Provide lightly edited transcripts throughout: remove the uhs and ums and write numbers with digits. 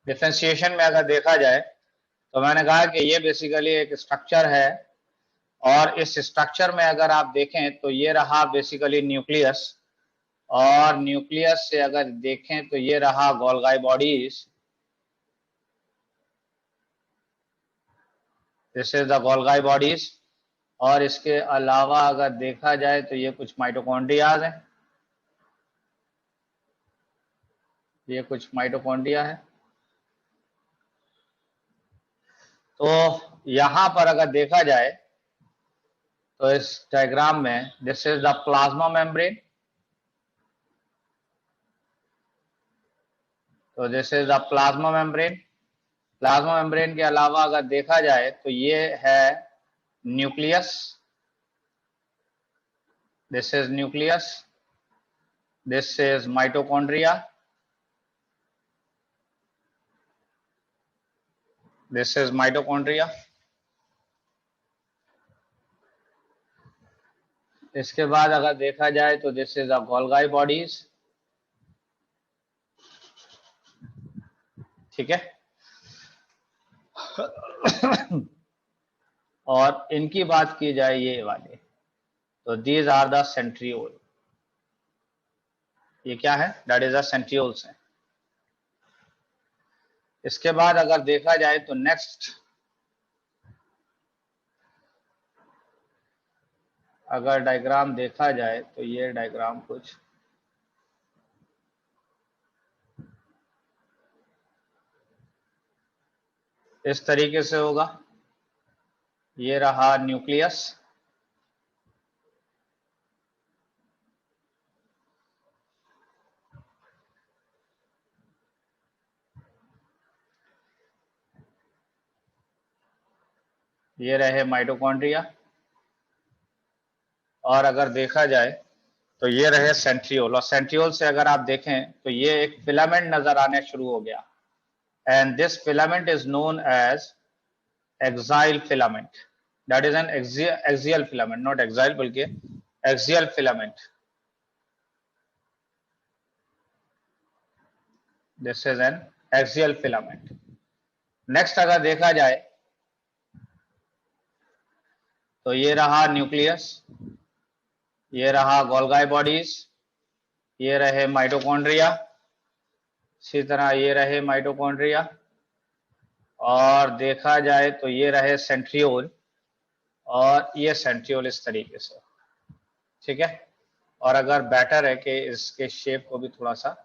Differentiation में अगर देखा जाए तो मैंने कहा कि ये बेसिकली एक स्ट्रक्चर है, और इस स्ट्रक्चर में अगर आप देखें तो ये रहा बेसिकली न्यूक्लियस, और न्यूक्लियस से अगर देखें तो ये रहा Golgi bodies, this is the Golgi bodies. और इसके अलावा अगर देखा जाए तो ये कुछ माइटोकॉन्ड्रियाज हैं, ये कुछ माइटोकॉन्ड्रिया है। तो यहां पर अगर देखा जाए तो इस डायग्राम में this is the plasma membrane, तो this is the plasma membrane. Plasma membrane के अलावा अगर देखा जाए तो ये है nucleus, this is nucleus, this is mitochondria, this is mitochondria. इसके बाद अगर देखा जाए तो this is the Golgi bodies, ठीक है। और इनकी बात की जाए ये वाले, तो दीज आर द सेंट्रियोल, ये क्या है, दैट इज द सेंट्रियोल्स है। इसके बाद अगर देखा जाए तो नेक्स्ट अगर डायग्राम देखा जाए तो ये डायग्राम कुछ इस तरीके से होगा। ये रहा न्यूक्लियस, ये रहे माइटोकॉन्ड्रिया, और अगर देखा जाए तो ये रहे सेंट्रियोल। और सेंट्रियोल से अगर आप देखें तो ये एक फिलामेंट नजर आने शुरू हो गया, and this filament is known as exile filament, that is an axial filament, not exile बल्कि axial filament, this is an axial filament. Next अगर देखा जाए तो ये रहा न्यूक्लियस, ये रहा गोल्गी बॉडीज, ये रहे माइटोकॉन्ड्रिया, इसी तरह ये रहे माइटोकॉन्ड्रिया, और देखा जाए तो ये रहे सेंट्रियोल, और ये सेंट्रियोल इस तरीके से, ठीक है। और अगर बेटर है कि इसके शेप को भी थोड़ा सा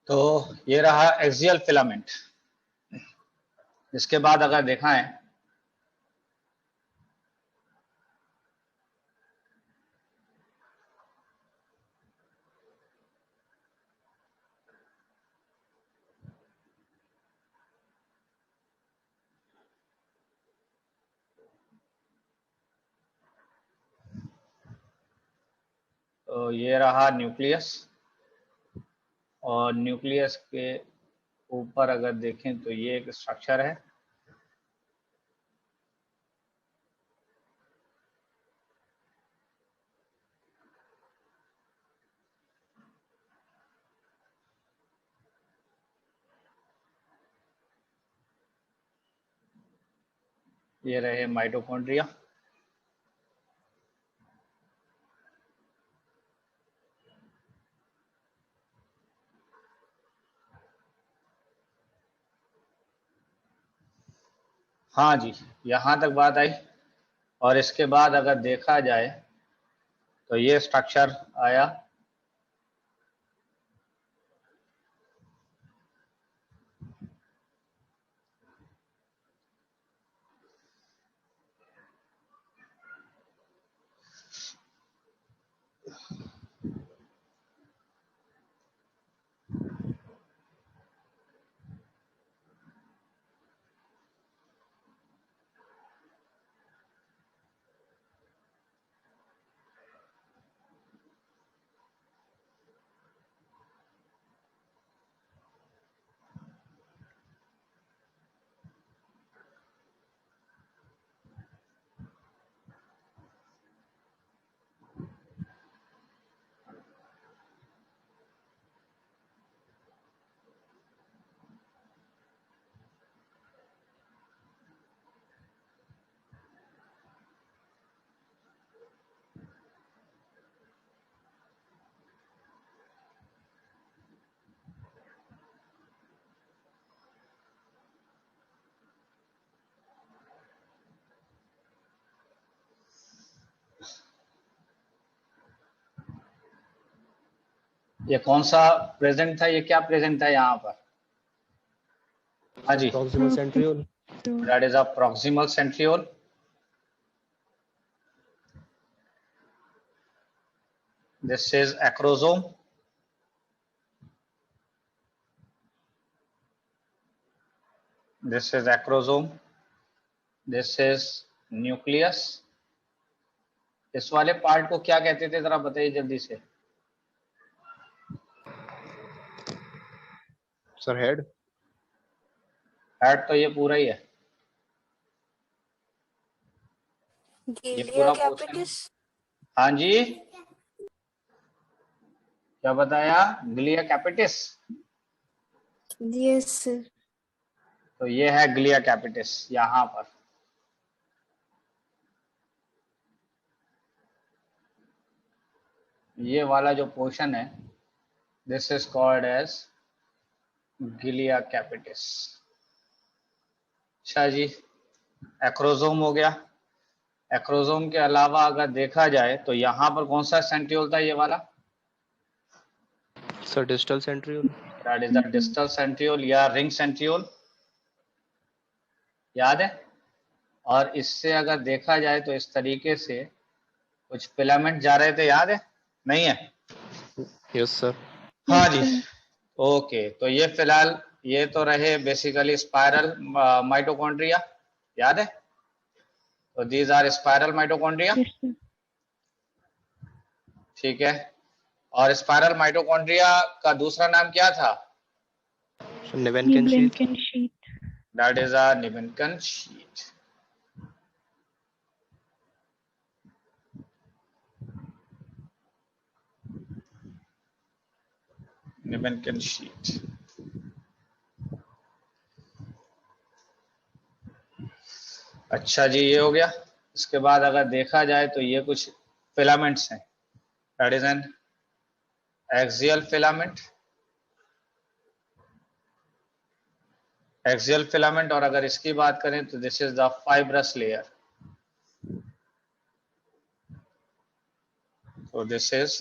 तो ये रहा एक्सियल फिलामेंट। इसके बाद अगर देखा है तो ये रहा न्यूक्लियस, और न्यूक्लियस के ऊपर अगर देखें तो ये एक स्ट्रक्चर है, ये रहे माइटोकॉन्ड्रिया, हाँ जी, यहाँ तक बात आई। और इसके बाद अगर देखा जाए तो ये स्ट्रक्चर आया, ये कौन सा प्रेजेंट था, ये क्या प्रेजेंट था यहाँ पर? हाँ जी, proximal centriole. That is a proximal centriole. This is acrosome. This is acrosome. This is nucleus. इस वाले पार्ट को क्या कहते थे, जरा बताइए जल्दी से. Sir, head. हेड तो ये पूरा ही है, ये गिलिया पूरा पोर्शन. कैपिटिस. हाँ जी, क्या बताया? Glia capitis. Yes sir. तो ये है ग्लिया कैपिटिस यहाँ पर. ये वाला जो पोर्शन है, this is called as galea capitis. अच्छा जी, एक्रोसोम हो गया. एक्रोसोम के अलावा अगर देखा जाए तो यहाँ पर कौन सा सेंट्रियोल था, ये वाला? Sir, distal centriole. That is the distal centriole या रिंग सेंट्रियोल. याद है? और इससे अगर देखा जाए तो इस तरीके से कुछ फिलामेंट जा रहे थे, याद है? नहीं है? Yes, sir. हाँ जी. ओके, तो ये फिलहाल ये तो रहे बेसिकली स्पाइरल माइटोकॉन्ड्रिया. याद है? तो दीज आर स्पाइरल माइटोकॉन्ड्रिया. ठीक है. और स्पाइरल माइटोकॉन्ड्रिया का दूसरा नाम क्या था? So, Nevenkin sheath. That is a nebenkern sheath. Nebenkern sheath. अच्छा जी, ये हो गया. इसके बाद अगर देखा जाए तो ये कुछ फिलामेंट्स हैं. That is an axial filament. Axial filament. और अगर इसकी बात करें तो this is the fibrous layer. तो दिस इज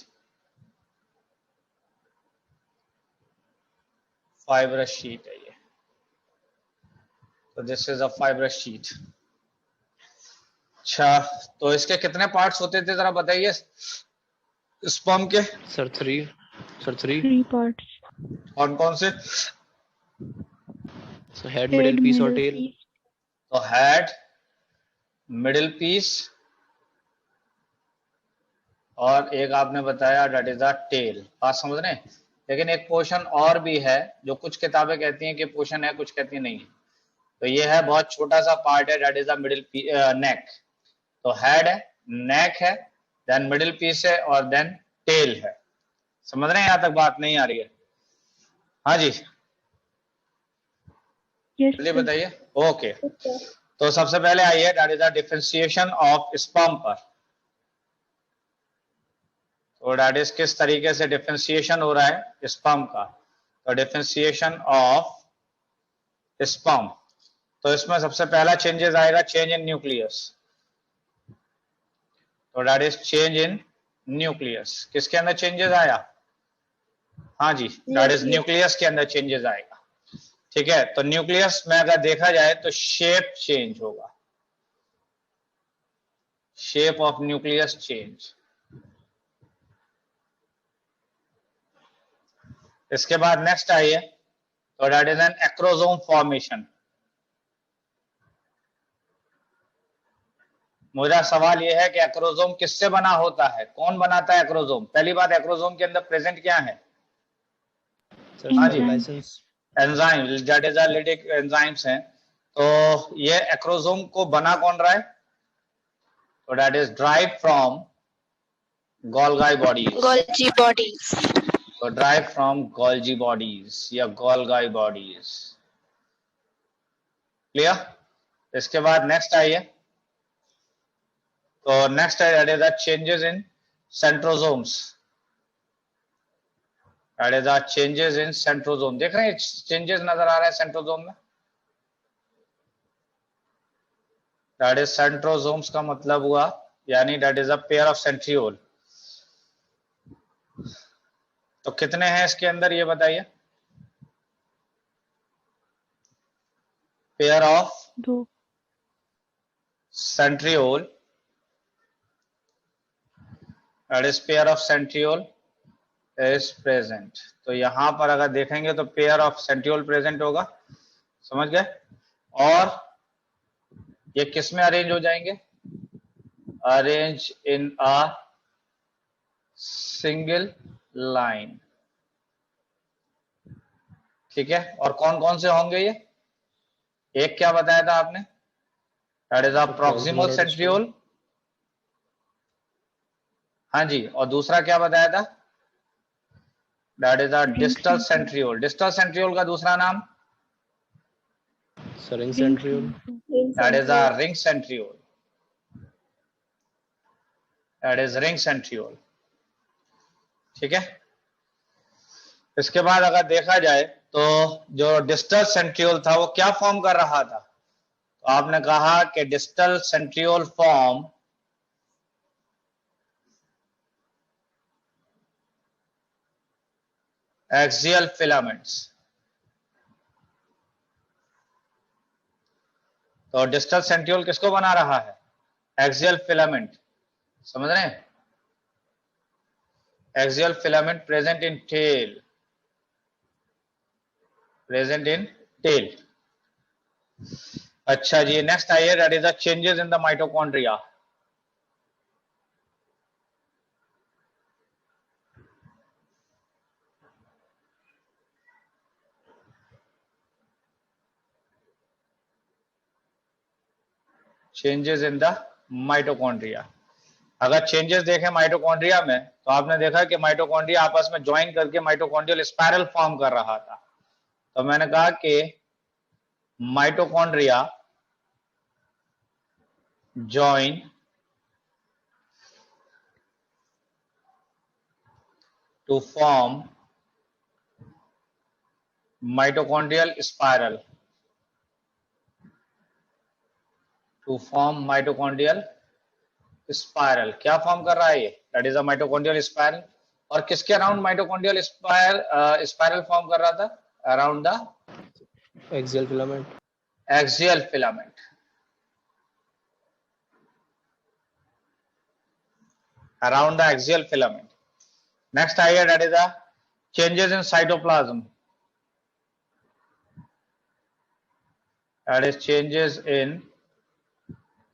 फाइब्रस शीट है ये. तो this is a fibrous sheet. अच्छा, तो इसके कितने पार्ट्स होते थे, जरा बताइए स्पर्म के. Sir, three. Sir, three. 3 parts. कौन कौन से? So, head, middle piece or tail. piece. तो हेड, मिडिल पीस, और एक आपने बताया दैट इज द टेल. बात समझ रहे हैं? लेकिन एक पोर्शन और भी है जो कुछ किताबें कहती हैं कि पोर्शन है, कुछ कहती नहीं है. तो ये है बहुत छोटा सा पार्ट है, दैट इज द मिडिल नेक. तो हेड है, नेक है, देन मिडिल पीस है, और देन टेल है. समझ रहे हैं? यहां तक बात नहीं आ रही है? हाँ जी, Yes, चलिए sir. बताइए. ओके, तो सबसे पहले आइए that is the differentiation of sperm पर. तो दैट इज किस तरीके से डिफरेंशिएशन हो रहा है स्पर्म का. तो डिफरेंशिएशन ऑफ स्पर्म, तो इसमें सबसे पहला चेंजेस आएगा चेंज इन न्यूक्लियस. तो that is change in nucleus. किसके अंदर चेंजेस आया? हाँ जी, दैट इज न्यूक्लियस के अंदर चेंजेस आएगा. ठीक है. तो न्यूक्लियस में अगर देखा जाए तो शेप चेंज होगा. Shape of nucleus change. इसके बाद नेक्स्ट आइए, तो that is N acrosome formation. मेरा सवाल यह है कि एक्रोसोम किससे बना होता है, कौन बनाता है एक्रोसोम? पहली बात, एक्रोसोम के अंदर प्रेजेंट क्या है? Sir, हाँ जी, license. Enzyme, that is lytic enzymes हैं. तो ये एक्रोसोम को बना कौन रहा है? तो that is drive from Golgi bodies. Golgi bodies. तो ड्राइव फ्रॉम गोल्गी बॉडीज या गोल्गी बॉडीज. क्लियर? इसके बाद नेक्स्ट आइए, तो नेक्स्ट है that is the changes in centrosomes. That is the changes in centrosome. देख रहे हैं चेंजेस नजर आ रहा है सेंट्रोसोम में. दैट इज सेंट्रोसोम्स का मतलब हुआ, यानी that is a pair of centriole. तो कितने हैं इसके अंदर ये बताइए? Pair of 2 centriole, that is pair of centriole is present. तो यहां पर अगर देखेंगे तो पेयर ऑफ सेंट्रियोल प्रेजेंट होगा, समझ गए? और ये किस में अरेंज हो जाएंगे? Arrange in a single line, ठीक है? और कौन कौन से होंगे ये? एक क्या बताया था आपने? That is a proximal centriole, हाँ जी, और दूसरा क्या बताया था? That is a distal centriole. Distal centriole का दूसरा नाम? ring centriole. That is a ring centriole. That is ring centriole, ठीक है? इसके बाद अगर देखा जाए तो जो डिस्टल सेंट्रियोल था वो क्या फॉर्म कर रहा था? तो आपने कहा कि distal centriole form axial filaments. तो डिस्टल सेंट्रियोल किसको बना रहा है? एक्सियल फिलामेंट, समझ रहे हैं? Axial filament present in tail, present in tail. अच्छा जी, नेक्स्ट आइए, that is the changes in the mitochondria. Changes in the mitochondria. अगर चेंजेस देखें माइटोकॉन्ड्रिया में तो आपने देखा कि माइटोकॉन्ड्रिया आपस में ज्वाइन करके माइटोकॉन्ड्रियल स्पाइरल फॉर्म कर रहा था। तो मैंने कहा कि mitochondria join to form mitochondrial spiral, to form mitochondrial spiral. क्या फॉर्म कर रहा है ये? That is a mitochondrial spiral. और किसके अराउंड माइटोकॉन्ड्रियल स्पाइरल फॉर्म कर रहा था? Around the Axial filament. Axial filament. Around the axial filament. Next आइए, that is the changes in cytoplasm. That is changes in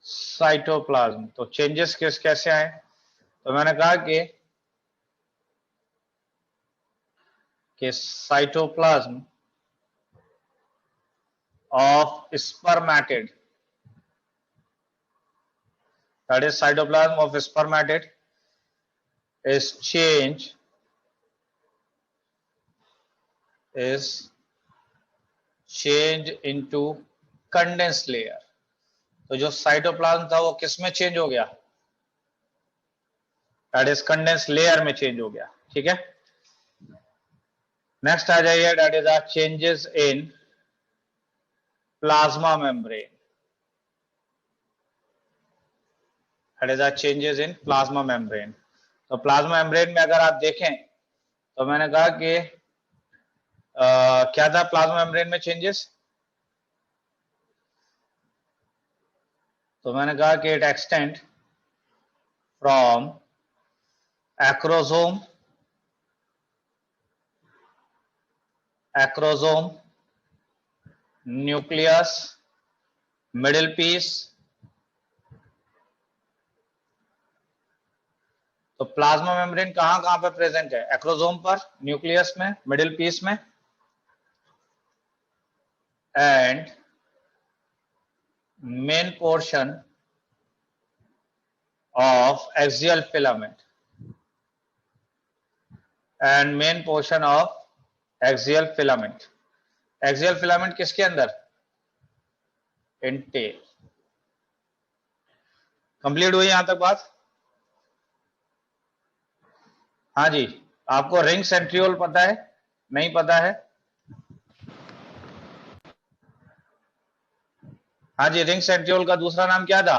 cytoplasm. तो changes कैसे आए? तो मैंने कहा कि cytoplasm of spermatid, that is cytoplasm of spermatid is changed into condensed layer। तो जो साइटोप्लाज्म था वो किस में चेंज हो गया? दैट इज कंडेंस लेयर में चेंज हो गया, ठीक है? नेक्स्ट आ जाइए, that is are changes in plasma membrane. That is are changes in plasma membrane. तो प्लाज्मा मेम्ब्रेन में अगर आप देखें तो मैंने कहा कि क्या था प्लाज्मा मेम्ब्रेन में चेंजेस? तो मैंने कहा कि it extend from acrosome, nucleus, middle piece। तो प्लाज्मा मेम्ब्रेन कहां कहां पर प्रेजेंट है? एक्रोसोम पर, न्यूक्लियस में, मिडिल पीस में and main portion of axial filament, and main portion of axial filament. Axial filament किसके अंदर? इन टेल। कंप्लीट हुई यहां तक बात? हाँ जी, आपको रिंग सेंट्रियोल पता है? नहीं पता है? हाँ जी, रिंग सेंट्रियोल का दूसरा नाम क्या था?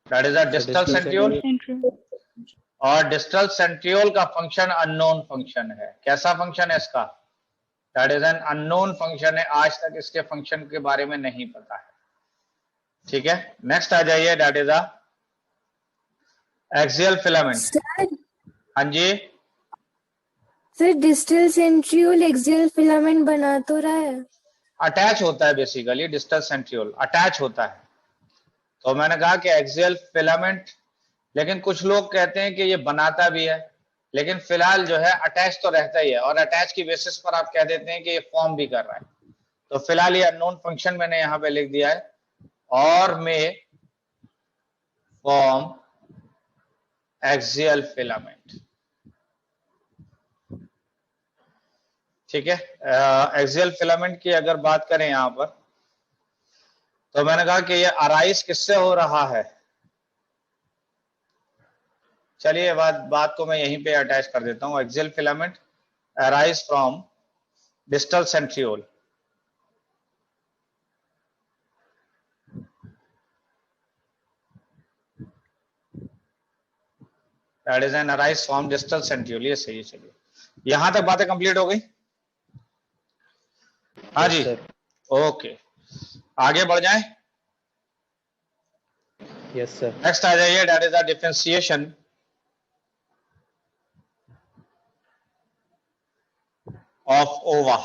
That is a distal centriole. और डिस्टल सेंट्रियोल का फंक्शन अननोन फंक्शन है। कैसा फंक्शन है इसका? That is an unknown function है, आज तक इसके फंक्शन के बारे में नहीं पता है। ठीक है, नेक्स्ट आ जाइए, that is a axial filament. Sir हाँ जी, sir distal centriole axial filament बना तो रहा है। अटैच होता है बेसिकली, डिस्टल सेंट्रियोल अटैच होता है। तो मैंने कहा कि एक्सियल फिलामेंट, लेकिन कुछ लोग कहते हैं कि ये बनाता भी है, लेकिन फिलहाल जो है अटैच तो रहता ही है, और अटैच की बेसिस पर आप कह देते हैं कि ये फॉर्म भी कर रहा है। तो फिलहाल ये अननोन फंक्शन मैंने यहां पे लिख दिया है, और में फॉर्म एक्सियल फिलामेंट। ठीक है, एक्सियल फिलामेंट की अगर बात करें यहां पर, तो मैंने कहा कि ये अराइज किससे हो रहा है। चलिए बात को मैं यहीं पे अटैच कर देता हूं। Axial filament arise from distal centriole. That is N arise from distal centriole. ये सही है। चलिए, यहां तक बातें कंप्लीट हो गई? हाँ जी, ओके, आगे बढ़ जाएं। Yes sir. नेक्स्ट आ जाइए, that is the differentiation of ओवा।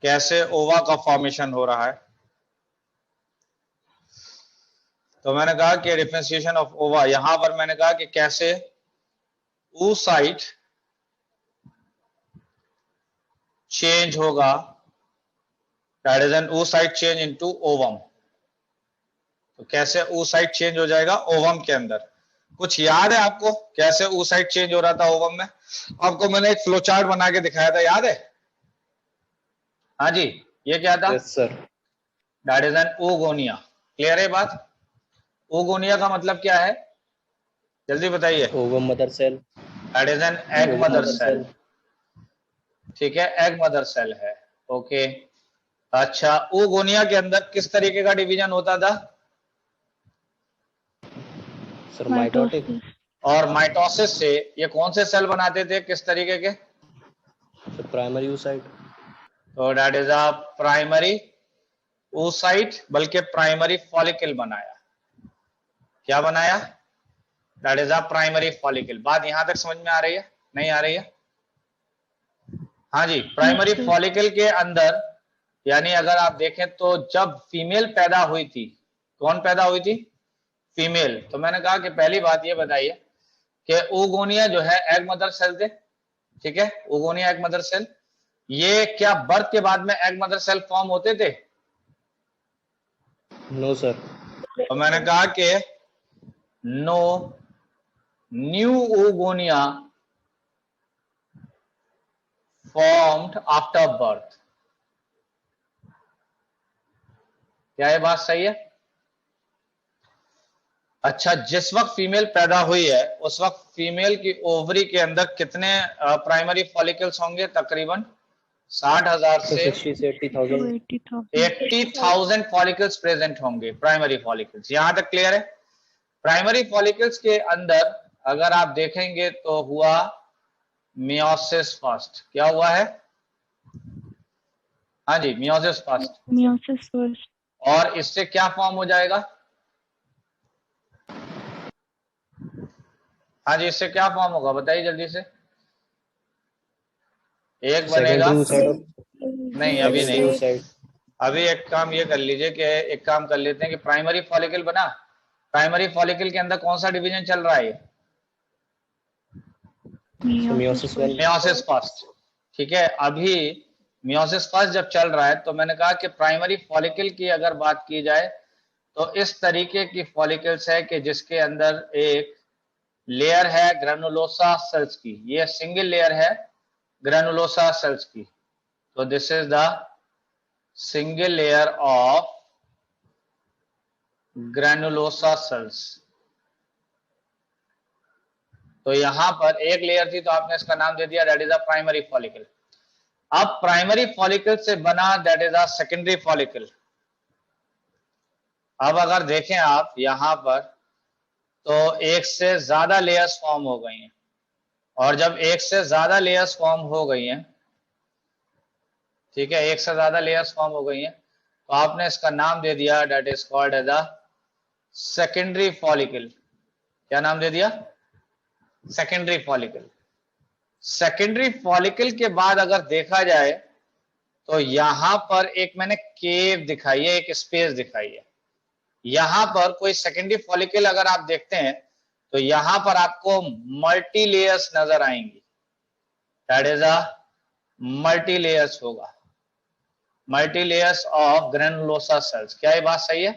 कैसे ओवा का फॉर्मेशन हो रहा है। तो मैंने कहा कि डिफरेंशिएशन ऑफ ओवा, यहां पर मैंने कहा कि कैसे oocyte चेंज होगा, that is N oocyte change into ovum. तो कैसे oocyte चेंज हो जाएगा ओवम के अंदर? कुछ याद है आपको कैसे oocyte चेंज हो रहा था ओवम में? आपको मैंने एक फ्लो चार्ट बना के दिखाया था, याद है? हाँ जी, ये क्या था? Yes sir. That is an oogonia। क्लियर है बात? oogonia का मतलब क्या है, जल्दी बताइए। Ovum mother cell. That is an egg mother cell. ठीक है, एग मदर सेल है। ओके, अच्छा, oogonia के अंदर किस तरीके का डिवीजन होता था? Sir mitotic. और माइटोसिस से ये कौन से सेल बनाते थे, किस तरीके के? Sir primary oocyte। तो that is a primary oocyte, बल्कि प्राइमरी फॉलिकल बनाया। क्या बनाया? That is a primary follicle. बात यहां तक समझ में आ रही है, नहीं आ रही है? हाँ जी, प्राइमरी फॉलिकल के अंदर, यानी अगर आप देखें तो जब फीमेल पैदा हुई थी, कौन पैदा हुई थी? फीमेल। तो मैंने कहा कि पहली बात ये बताइए कि oogonia जो है एग मदर सेल थे। ठीक है, oogonia एग मदर सेल, ये क्या बर्थ के बाद में एग मदर सेल फॉर्म होते थे? No sir. तो मैंने कहा कि no new oogonia formed after birth. क्या ये बात सही है? अच्छा, जिस वक्त फीमेल पैदा हुई है उस वक्त फीमेल की ओवरी के अंदर कितने प्राइमरी फॉलिकल्स होंगे? तकरीबन 60,000 से 60 से 80,000। 80,000 फॉलिकल्स प्रेजेंट होंगे, प्राइमरी फॉलिकल्स। यहां तक क्लियर है? प्राइमरी फॉलिकल्स के अंदर अगर आप देखेंगे तो हुआ मियोसिस फर्स्ट। क्या हुआ है? हाँ जी, मियोसिस फर्स्ट। Meiosis first. और इससे क्या फॉर्म हो जाएगा? हाँ जी, इससे क्या फॉर्म होगा बताइए जल्दी से। एक बनेगा, नहीं अभी नहीं, अभी एक काम ये कर लीजिए कि एक काम कर लेते हैं कि प्राइमरी फॉलिकल बना, प्राइमरी फॉलिकल के अंदर कौन सा डिवीजन चल रहा है? Meiosis first. ठीक है, अभी मियोसिस फर्स्ट जब चल रहा है तो मैंने कहा कि प्राइमरी फॉलिकल की अगर बात की जाए तो इस तरीके की फॉलिकल्स है कि जिसके अंदर एक लेयर है ग्रेनुलोसा सेल्स की, ये सिंगल लेयर है ग्रेनुलोसा सेल्स की। तो this is the single layer of granulosa sales. तो यहां पर एक लेयर थी तो आपने इसका नाम दे दिया, that is a primary follicle. अब प्राइमरी फॉलिकल से बना that is a secondary follicle. अब अगर देखें आप यहां पर तो एक से ज्यादा लेयर्स फॉर्म हो गई हैं, और जब एक से ज्यादा लेयर्स फॉर्म हो गई हैं, ठीक है, एक से ज्यादा लेयर्स फॉर्म हो गई हैं, तो आपने इसका नाम दे दिया that is called as a secondary follicle. क्या नाम दे दिया? Secondary follicle. सेकेंडरी फॉलिकल के बाद अगर देखा जाए तो यहां पर एक मैंने केव दिखाई है, एक स्पेस दिखाई है। यहां पर कोई सेकेंडरी फॉलिकल अगर आप देखते हैं तो यहां पर आपको मल्टी लेयर्स नजर आएंगी, that is a multi layers होगा, multi layers of granulosa cells. क्या ये बात सही है?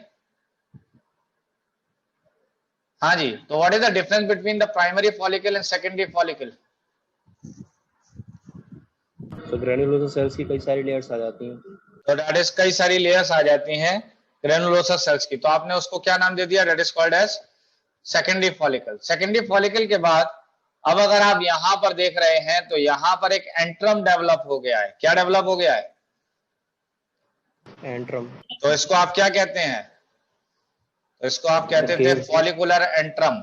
हाँ जी। तो what is the difference between the primary follicle and secondary follicle? तो ग्रेनुलोसा सेल्स की कई सारी लेयर्स आ जाती हैं। तो दैट इज कई सारी लेयर्स आ जाती हैं ग्रेनुलोसा सेल्स की, तो आपने उसको क्या नाम दे दिया? That is called as secondary follicle. Secondary follicle के बाद अब अगर आप यहां पर देख रहे हैं तो यहां पर एक एंट्रम डेवलप हो गया है। क्या डेवलप हो गया है? एंट्रम। तो इसको आप क्या कहते हैं? तो इसको आप कहते थे फॉलिकुलर एंट्रम।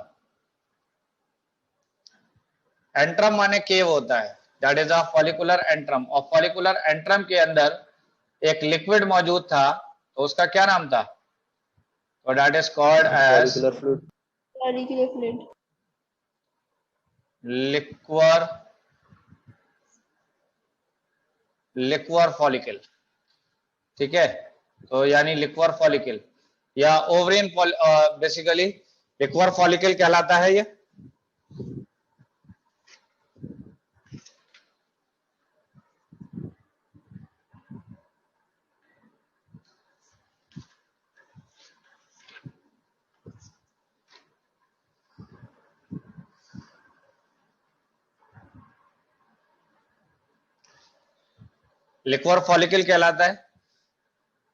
एंट्रम माने केव होता है, that is a follicular antrum. और फॉलिकुलर एंट्रम के अंदर एक लिक्विड मौजूद था, तो उसका क्या नाम था? तो that is called as follicular fluid. Follicular fluid. Liquor follicle. ठीक है, तो यानी लिक्वर फॉलिकल या ओवरियन बेसिकली लिक्वर फॉलिकल कहलाता है ये। लिक्वर फॉलिकल कहलाता है,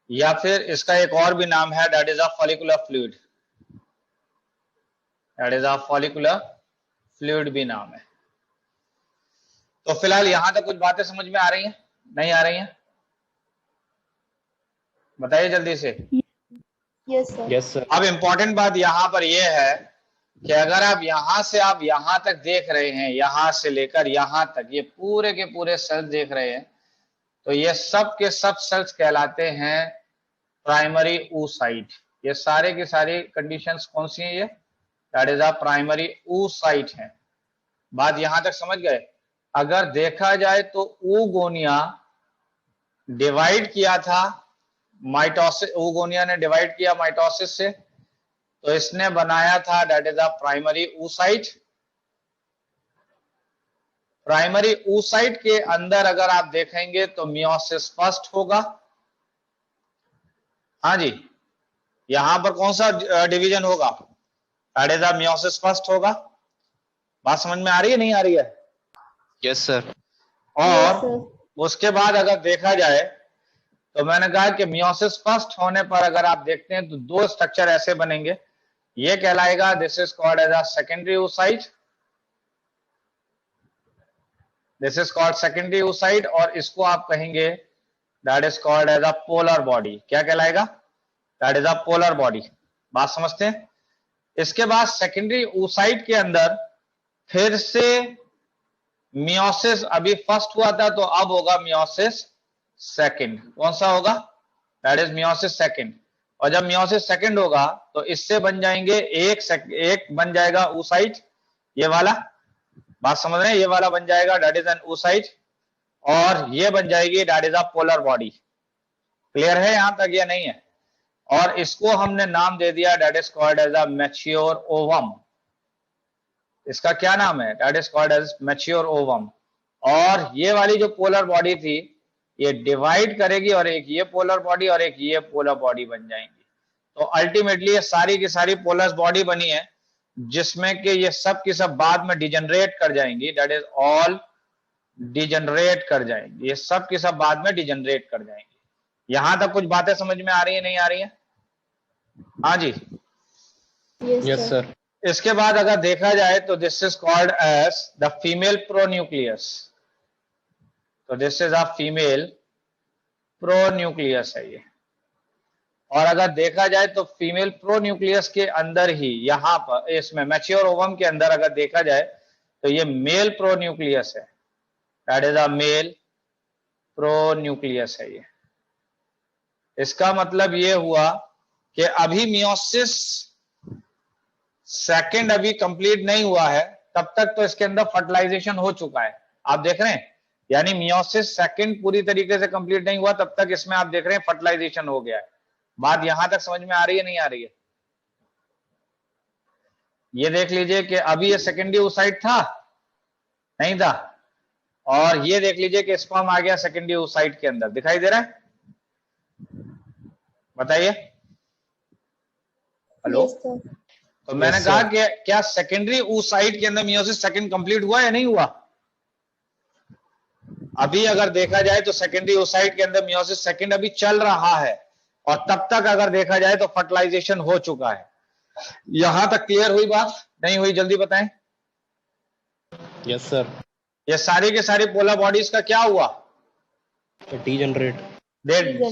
या फिर इसका एक और भी नाम है that is a follicular fluid. That is a follicular fluid भी नाम है। तो फिलहाल यहां तक कुछ बातें समझ में आ रही हैं? नहीं आ रही हैं? बताइए जल्दी से। Yes sir. Yes sir. अब इंपॉर्टेंट बात यहां पर यह है कि अगर आप यहां से आप यहां तक देख रहे हैं, यहां से लेकर यहां तक ये पूरे के पूरे सेल्स देख रहे हैं, तो ये सब के सब सेल्स कहलाते हैं प्राइमरी oocyte। ये सारे की सारी कंडीशंस कौन सी हैं? ये that is a primary oocyte है। बात यहां तक समझ गए? अगर देखा जाए तो oogonia डिवाइड किया था माइटोसिस, oogonia ने डिवाइड किया माइटोसिस से, तो इसने बनाया था that is a primary oocyte। Primary oocyte के अंदर अगर आप देखेंगे तो मियोसिस फर्स्ट होगा। हाँ जी, यहां पर कौन सा डिवीजन होगा? That is a meiosis first होगा। बात समझ में आ रही है नहीं आ रही है? Yes sir. और उसके बाद अगर देखा जाए तो मैंने कहा कि मियोसिस फर्स्ट होने पर अगर आप देखते हैं तो दो स्ट्रक्चर ऐसे बनेंगे, ये कहलाएगा this is called as a secondary oocyte, this is called secondary oocyte, और इसको आप कहेंगे that is called as a polar body. क्या कहलाएगा? That is a polar body. बात समझते हैं? इसके बाद सेकेंडरी oocyte के अंदर फिर से मियोसिस अभी फर्स्ट हुआ था, तो अब होगा मियोसिस सेकंड। कौन सा होगा? That is meiosis second. और जब मियोसिस सेकंड होगा तो इससे बन जाएंगे एक बन जाएगा oocyte, ये वाला। बात समझ रहे हैं? ये वाला बन जाएगा दैट इज एन oocyte, और ये बन जाएगी that is a polar body. Clear है यहां तक या नहीं है? और इसको हमने नाम दे दिया that is called as a mature ovum. इसका क्या नाम है? That is called as mature ovum. और ये वाली जो पोलर बॉडी थी ये डिवाइड करेगी, और एक ये पोलर बॉडी और एक ये पोलर बॉडी बन जाएंगी। तो अल्टीमेटली ये सारी की सारी पोलर बॉडी बनी है, जिसमें कि ये सब की सब बाद में डिजनरेट कर जाएंगी, दैट इज ऑल डिजनरेट कर जाएंगी। ये सब की सब बाद में डिजनरेट कर जाएंगी। यहां तक कुछ बातें समझ में आ रही है नहीं आ रही है? हाँ जी। Yes sir. इसके बाद अगर देखा जाए तो this is called as the female pronucleus. तो this is a female pronucleus है ये। और अगर देखा जाए तो फीमेल प्रोन्यूक्लियस के अंदर ही यहां पर इसमें मैच्योर ओवम के अंदर अगर देखा जाए तो ये मेल प्रोन्यूक्लियस है, that is a male pronucleus है ये। इसका मतलब ये हुआ कि अभी मियोसिस सेकंड अभी कंप्लीट नहीं हुआ है, तब तक तो इसके अंदर फर्टिलाइजेशन हो चुका है। आप देख रहे हैं, यानी मियोसिस सेकंड पूरी तरीके से कंप्लीट नहीं हुआ तब तक इसमें आप देख रहे हैं फर्टिलाइजेशन हो गया है। बात यहां तक समझ में आ रही है नहीं आ रही है? ये देख लीजिए कि अभी ये सेकेंडरी oocyte था, नहीं था, और ये देख लीजिए कि स्पर्म आ गया सेकेंडरी oocyte के अंदर, दिखाई दे रहा है? बताइए। हेलो। तो मैंने कहा कि क्या सेकेंडरी oocyte के अंदर मियोसिस सेकंड कंप्लीट हुआ या नहीं हुआ? अभी अगर देखा जाए तो सेकेंडरी oocyte के अंदर मियोसिस सेकंड अभी चल रहा है, और तब तक अगर देखा जाए तो फर्टिलाइजेशन हो चुका है। यहां तक क्लियर हुई बात? नहीं हुई? जल्दी बताएं। Yes sir. ये सारी के सारी पोलर बॉडीज का क्या हुआ? डीजनरेट।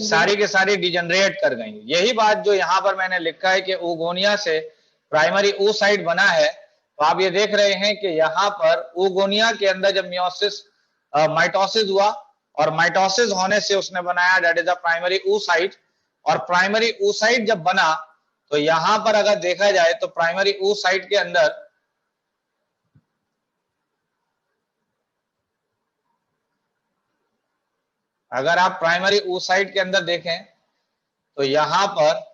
सारी के सारी डिजनरेट कर गई। यही बात जो यहां पर मैंने लिखा है कि oogonia से प्राइमरी oocyte बना है, तो आप ये देख रहे हैं कि यहां पर oogonia के अंदर जब मियोसिस माइटोसिस हुआ, और माइटोसिस होने से उसने बनाया that is a primary oocyte, और प्राइमरी oocyte जब बना तो यहां पर अगर देखा जाए तो प्राइमरी oocyte के अंदर अगर आप प्राइमरी oocyte के अंदर देखें तो यहां पर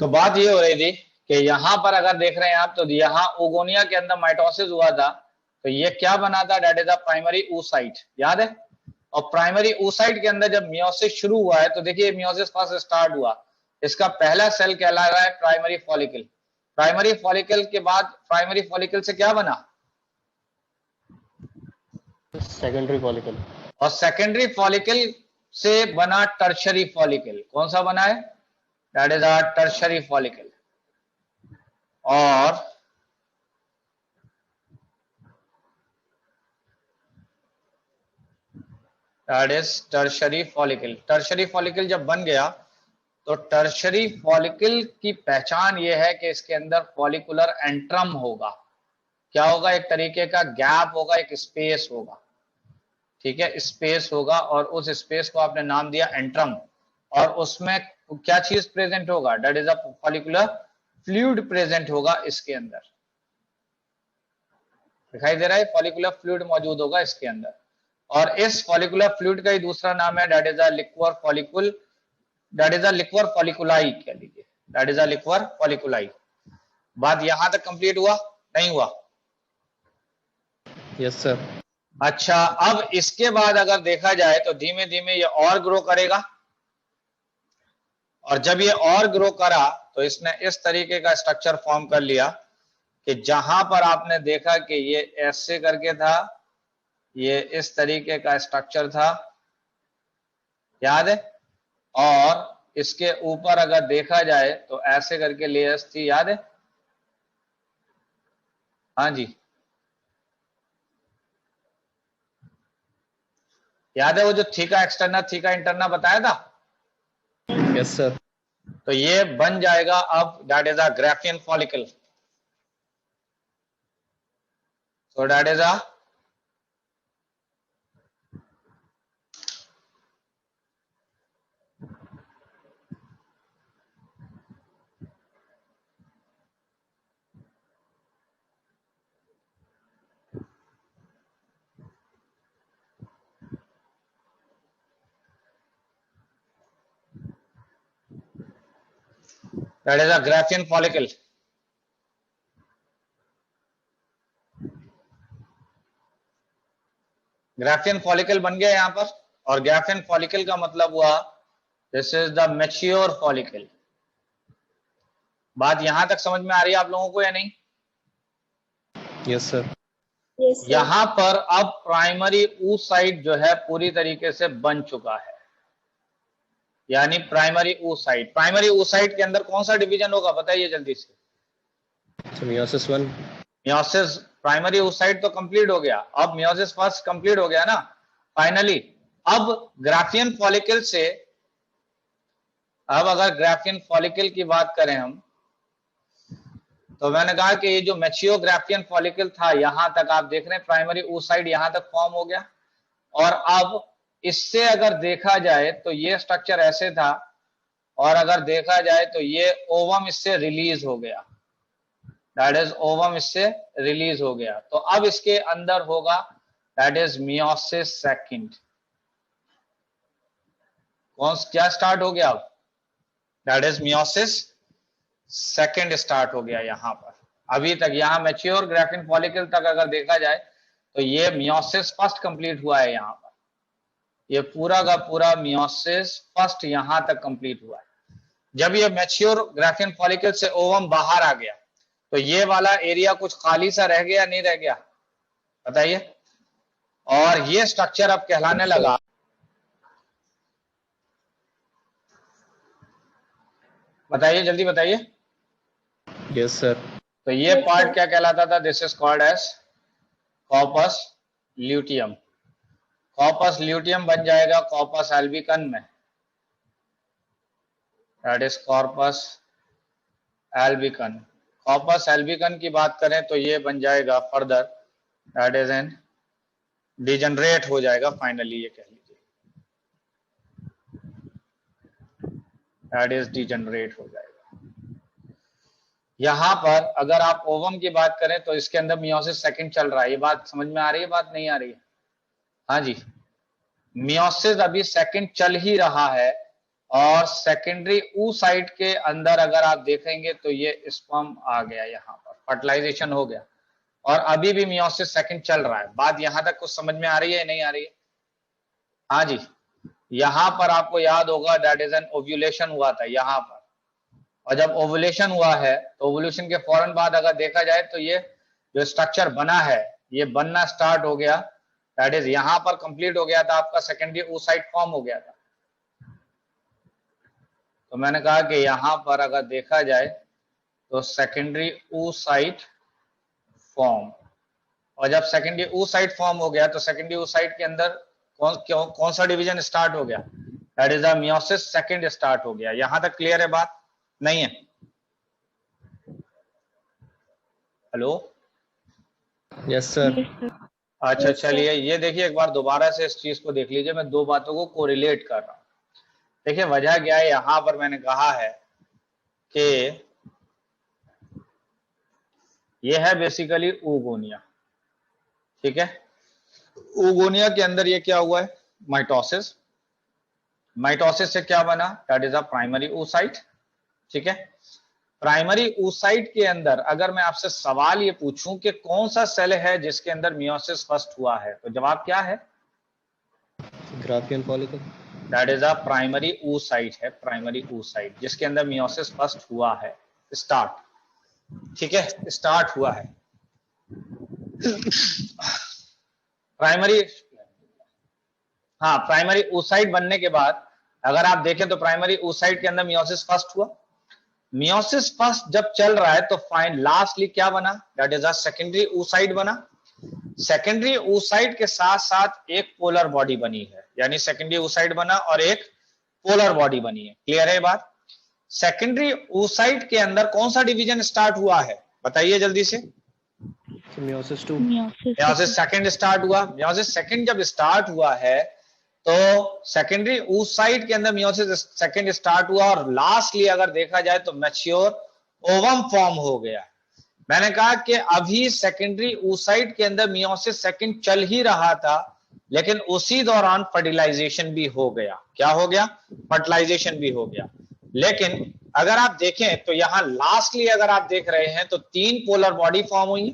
तो बात ये हो रही थी कि यहां पर अगर देख रहे हैं आप तो यहां oogonia के अंदर माइटोसिस हुआ था, तो ये क्या बना था? That is a primary oocyte, याद है? और प्राइमरी oocyte के अंदर जब मियोसिस शुरू हुआ है तो देखिए मियोसिस फर्स्ट स्टार्ट हुआ, इसका पहला सेल कहला रहा है प्राइमरी फॉलिकल। प्राइमरी फॉलिकल के बाद प्राइमरी फॉलिकल से क्या बना? Secondary follicle. और सेकेंडरी फॉलिकल से बना टर्शरी फॉलिकल। कौन सा बना है? That is a tertiary follicle. और that is tertiary follicle. Tertiary follicle जब बन गया तो टर्शरी फॉलिकल की पहचान ये है कि इसके अंदर फॉलिकुलर एंट्रम होगा। क्या होगा? एक तरीके का गैप होगा, एक स्पेस होगा, ठीक है, स्पेस होगा, और उस स्पेस को आपने नाम दिया एंट्रम। और उसमें क्या चीज प्रेजेंट होगा? That is a follicular fluid present होगा इसके अंदर। दिखाई दे रहा है? फॉलिकुलर फ्लूइड मौजूद होगा इसके अंदर, और इस फॉलिकुलर फ्लूइड का ही दूसरा नाम है that is a liquor folliculi, that is a liquor folliculi कह लीजिए, that is a liquor folliculi. बात यहां तक कंप्लीट हुआ? नहीं हुआ? Yes sir. अच्छा, अब इसके बाद अगर देखा जाए तो धीमे धीमे ये और ग्रो करेगा, और जब ये और ग्रो करा तो इसने इस तरीके का स्ट्रक्चर फॉर्म कर लिया कि जहां पर आपने देखा कि ये ऐसे करके था, ये इस तरीके का स्ट्रक्चर था, याद है? और इसके ऊपर अगर देखा जाए तो ऐसे करके लेयर्स थी, याद है? हाँ जी, याद है वो जो थीका एक्सटर्नल थीका इंटरनल बताया था? Yes sir. तो ये बन जाएगा अब that is a Graafian follicle. So that is a Graafian follicle. Graafian follicle बन गया यहां पर, और ग्राफियन फॉलिकल का मतलब हुआ this is the mature follicle. बात यहां तक समझ में आ रही है आप लोगों को या नहीं? Yes sir. यहां पर अब प्राइमरी oocyte जो है पूरी तरीके से बन चुका है, यानी प्राइमरी oocyte। प्राइमरी oocyte के अंदर कौन सा डिवीजन होगा बताइए जल्दी से? मियोसिस 1। मियोसिस, प्राइमरी oocyte तो कंप्लीट हो गया, अब मियोसिस फर्स्ट कंप्लीट हो गया ना फाइनली। अब ग्राफियन फॉलिकल से, अब अगर ग्राफियन फॉलिकल की बात करें हम, तो मैंने कहा कि ये जो मैच्योर ग्राफियन फॉलिकल था, यहां तक आप देख रहे हैं प्राइमरी oocyte यहां तक फॉर्म हो गया। और अब इससे अगर देखा जाए तो ये स्ट्रक्चर ऐसे था, और अगर देखा जाए तो ये ओवम इससे रिलीज हो गया, दैट इज ओवम इससे रिलीज हो गया। तो अब इसके अंदर होगा दैट इज मियोसिस सेकंड। कौन क्या स्टार्ट हो गया अब? That is meiosis second start हो गया यहां पर। अभी तक यहां मैच्योर ग्राफियन फॉलिकल तक अगर देखा जाए तो ये मियोसिस फर्स्ट कंप्लीट हुआ है यहां पर, ये पूरा का पूरा मियोसिस फर्स्ट यहां तक कंप्लीट हुआ है। जब ये मैच्योर ग्राफियन फॉलिकल से ओवम बाहर आ गया तो ये वाला एरिया कुछ खाली सा रह गया, नहीं रह गया? बताइए। और ये स्ट्रक्चर अब कहलाने लगा, बताइए जल्दी बताइए। Yes sir. तो ये पार्ट क्या कहलाता था? This is called as corpus luteum. Corpus luteum बन जाएगा कॉर्पस एल्बिकन में, that is corpus albicans. Corpus albicans की बात करें तो ये बन जाएगा further that is an degenerate हो जाएगा फाइनली, ये कह लीजिए दैट इज डिजनरेट हो जाएगा। यहां पर अगर आप ओवम की बात करें तो इसके अंदर मियोसिस सेकंड चल रहा है। ये बात समझ में आ रही है, बात नहीं आ रही है? हाँ जी, मियोसिस अभी सेकंड चल ही रहा है। और सेकेंडरी oocyte के अंदर अगर आप देखेंगे तो ये स्पर्म आ गया, यहां पर फर्टिलाइजेशन हो गया, और अभी भी मियोसिस सेकंड चल रहा है। बात यहां तक कुछ समझ में आ रही है नहीं आ रही है? हाँ जी, यहां पर आपको याद होगा दैट इज एन ओव्यूलेशन हुआ था यहां पर, और जब ओवुलेशन हुआ है तो ओवुलेशन के फौरन बाद अगर देखा जाए तो ये जो स्ट्रक्चर बना है ये बनना स्टार्ट हो गया, दैट इज यहां पर कंप्लीट हो गया था आपका सेकेंडरी oocyte फॉर्म हो गया था। तो मैंने कहा कि यहां पर अगर देखा जाए तो सेकेंडरी oocyte फॉर्म, और जब सेकेंडरी oocyte फॉर्म हो गया तो सेकेंडरी oocyte के अंदर कौन सा डिवीजन स्टार्ट हो गया? That is the meiosis second start हो गया। यहां तक क्लियर है बात? नहीं है? हेलो? Yes sir. अच्छा चलिए, ये देखिए एक बार दोबारा से इस चीज को देख लीजिए, मैं दो बातों को कोरिलेट कर रहा हूं। देखिए वजह क्या है, यहां पर मैंने कहा है कि ये है बेसिकली oogonia, ठीक है? oogonia के अंदर ये क्या हुआ है? माइटोसिस। माइटोसिस से क्या बना? That is a primary oocyte, ठीक है? प्राइमरी oocyte के अंदर अगर मैं आपसे सवाल ये पूछूं कि कौन सा सेल है जिसके अंदर मियोसिस फर्स्ट हुआ है, तो जवाब क्या है? Graafian follicle. That is a primary oocyte है, प्राइमरी oocyte जिसके अंदर मियोसिस फर्स्ट हुआ है, स्टार्ट, ठीक है? स्टार्ट हुआ है प्राइमरी, हाँ प्राइमरी oocyte बनने के बाद अगर आप देखें तो प्राइमरी oocyte के अंदर मियोसिस फर्स्ट हुआ। मियोसिस फर्स्ट जब चल रहा है तो फाइन लास्टली क्या बना? That is a secondary oocyte बना। सेकेंडरी oocyte के साथ साथ एक पोलर बॉडी बनी है, यानी सेकेंडरी oocyte बना और एक पोलर बॉडी बनी है। क्लियर है बात? सेकेंडरी oocyte के अंदर कौन सा डिवीजन स्टार्ट हुआ है बताइए जल्दी से? मियोसिस 2। मियोसिस सेकंड स्टार्ट हुआ। मियोसिस सेकंड जब स्टार्ट हुआ है तो सेकेंडरी oocyte के अंदर मियोसिस सेकंड स्टार्ट हुआ, और लास्टली अगर देखा जाए तो मैच्योर ओवम फॉर्म हो गया। मैंने कहा कि अभी सेकेंडरी oocyte के अंदर मियोसिस सेकंड चल ही रहा था, लेकिन उसी दौरान फर्टिलाइजेशन भी हो गया। क्या हो गया? फर्टिलाइजेशन भी हो गया। लेकिन अगर आप देखें तो यहां लास्टली अगर आप देख रहे हैं तो 3 पोलर बॉडी फॉर्म हुई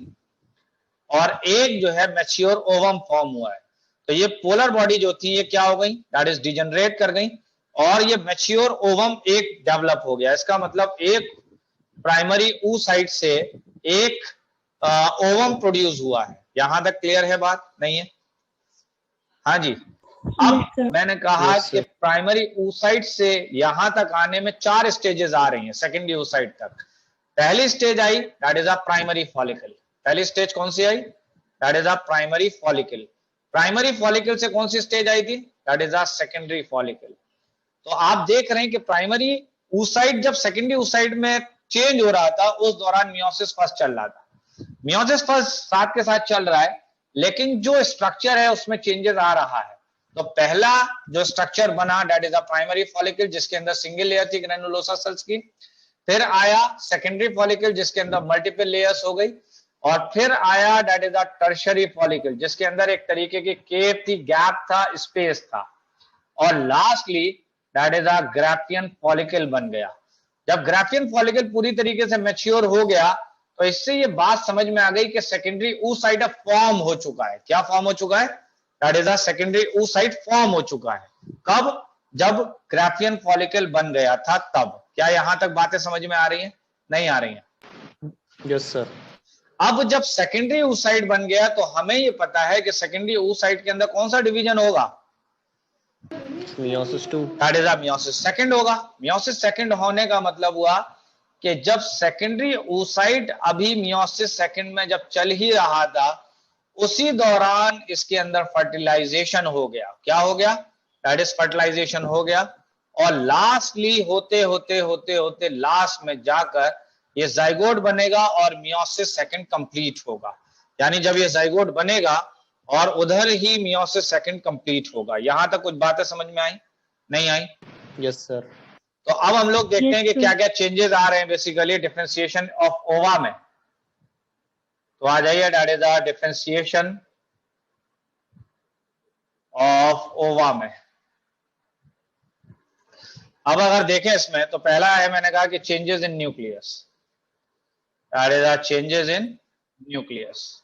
और एक जो है मैच्योर ओवम फॉर्म हुआ है। तो ये पोलर बॉडी जो थी ये क्या हो गई? दैट इज डिजनरेट कर गई। और ये मैच्योर ओवम एक डेवलप हो गया। इसका मतलब एक प्राइमरी oocyte से एक ओवम प्रोड्यूस हुआ है। यहां तक क्लियर है बात? नहीं है? हाँ जी। अब मैंने कहा Yes, कि sir. प्राइमरी oocyte से यहां तक आने में 4 स्टेजेस आ रही हैं सेकेंडरी oocyte तक। पहली स्टेज आई, that is a primary follicle. पहली स्टेज कौन सी आई? That is a primary follicle. Primary follicle से कौन सी स्टेज आई थी? That is a secondary follicle. तो आप देख रहे हैं कि प्राइमरी oocyte जब सेकेंडरी oocyte में चेंज हो रहा था, उस दौरान मियोसिस फर्स्ट चल रहा था। मियोसिस फर्स्ट साथ के साथ चल रहा है, लेकिन जो स्ट्रक्चर है उसमें चेंजेस आ रहा है। तो पहला जो स्ट्रक्चर बना, that is a primary follicle, जिसके अंदर सिंगल लेयर थी ग्रेनुलोसा सेल्स की। फिर आया सेकेंडरी फॉलिकल, जिसके अंदर मल्टीपल लेयर्स हो गई। और फिर आया that is a tertiary follicle, जिसके अंदर एक तरीके की केव थी, गैप था, स्पेस था। और lastly that is a Graafian follicle बन गया। जब ग्राफियन फॉलिकल पूरी तरीके से मैच्योर हो गया, तो इससे ये बात समझ में आ गई कि सेकेंडरी oocyte फॉर्म हो चुका है। क्या फॉर्म हो चुका है? That is a secondary oocyte form हो चुका है। कब? जब ग्राफियन फॉलिकल बन गया था तब। क्या यहां तक बातें समझ में आ रही हैं? नहीं आ रही हैं? Yes, sir. अब जब सेकेंडरी oocyte बन गया, तो हमें ये पता है कि सेकेंडरी oocyte के अंदर कौन सा डिवीजन होगा? Meiosis 2. That is meiosis second होगा। मियोसिस सेकंड होने का मतलब हुआ कि जब सेकेंडरी oocyte अभी मियोसिस सेकंड में जब चल ही रहा था, उसी दौरान इसके अंदर फर्टिलाइजेशन हो गया। क्या हो गया? दैट इज फर्टिलाइजेशन हो गया। और लास्टली होते होते होते होते लास्ट में जाकर ये जाइगोट बनेगा और मियोसिस सेकंड कंप्लीट होगा। यानी जब ये जाइगोट बनेगा और उधर ही मियोसिस सेकंड कंप्लीट होगा। यहां तक कुछ बातें समझ में आई? नहीं आई? Yes, sir. तो अब हम लोग देखते हैं कि Yes, sir. क्या क्या चेंजेस आ रहे हैं बेसिकली डिफरेंशिएशन ऑफ ओवा में। तो आ जाइए, that is the differentiation of ओवा में। अब अगर देखें इसमें, तो पहला है, मैंने कहा कि changes in nucleus. That is the changes in nucleus.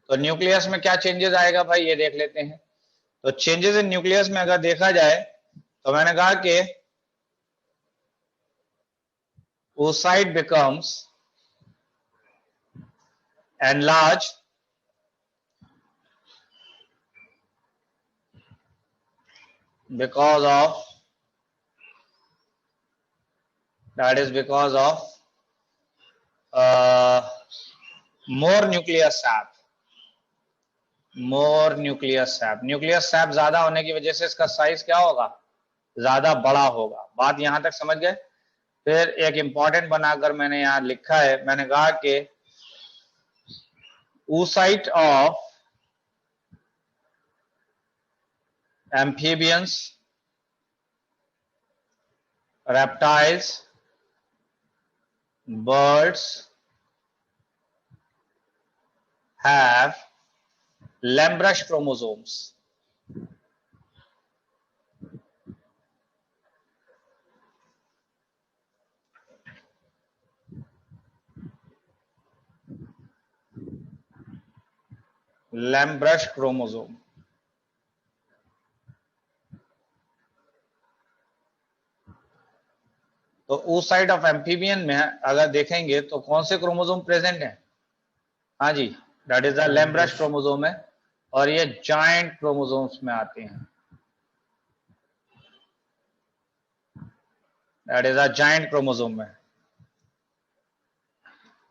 तो न्यूक्लियस में क्या चेंजेस आएगा भाई, ये देख लेते हैं। तो चेंजेस इन न्यूक्लियस में अगर देखा जाए, तो मैंने कहा कि oocyte becomes enlarged because of more nuclear sap। Nucleus SAP ज्यादा होने की वजह से इसका साइज क्या होगा? ज्यादा बड़ा होगा। बात यहां तक समझ गए? फिर एक इंपॉर्टेंट बनाकर मैंने यहां लिखा है, मैंने कहा कि oocyte of amphibians, reptiles, birds have Lamb-Rush chromosomes। Lamb-Rush chromosome। तो oocyte ऑफ एम्फीबियन में अगर देखेंगे तो कौन से क्रोमोसोम प्रेजेंट है? हाँ जी, that is the Lamb-Rush chromosome है। और ये जॉइंट क्रोमोसोम्स में आते हैं। That is a joint chromosome में।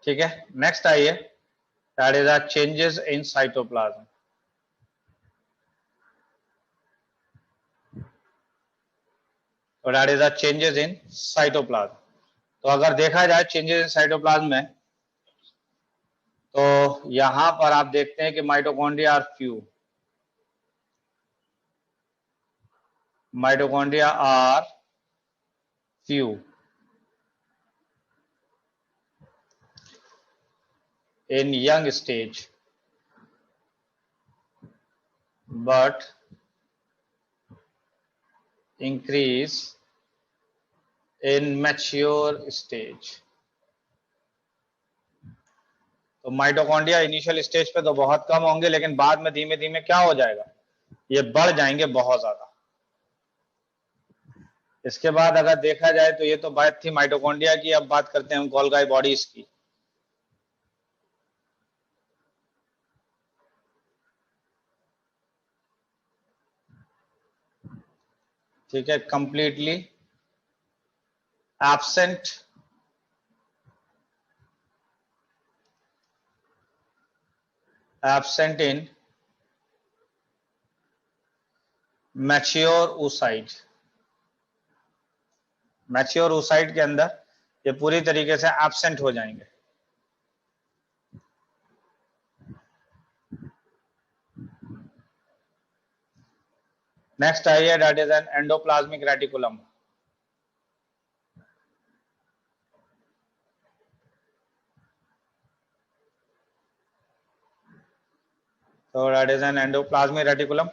ठीक है, नेक्स्ट आइए, that is a changes in cytoplasm. तो that is the changes in cytoplasm. तो अगर देखा जाए चेंजेस इन साइटोप्लाज्म में, तो यहां पर आप देखते हैं कि mitochondria are few. Mitochondria are few in young stage, but increase in mature stage। तो माइटोकॉन्ड्रिया इनिशियल स्टेज पे तो बहुत कम होंगे, लेकिन बाद में धीमे धीमे क्या हो जाएगा, ये बढ़ जाएंगे बहुत ज्यादा। इसके बाद अगर देखा जाए तो ये तो बात थी माइटोकॉन्ड्रिया की, अब बात करते हैं गोल्गी बॉडीज की। ठीक है, completely absent in mature oocyte। Mature oocyte के अंदर ये पूरी तरीके से एब्सेंट हो जाएंगे। नेक्स्ट आइए, that is an endoplasmic reticulum. तो that is an endoplasmic reticulum.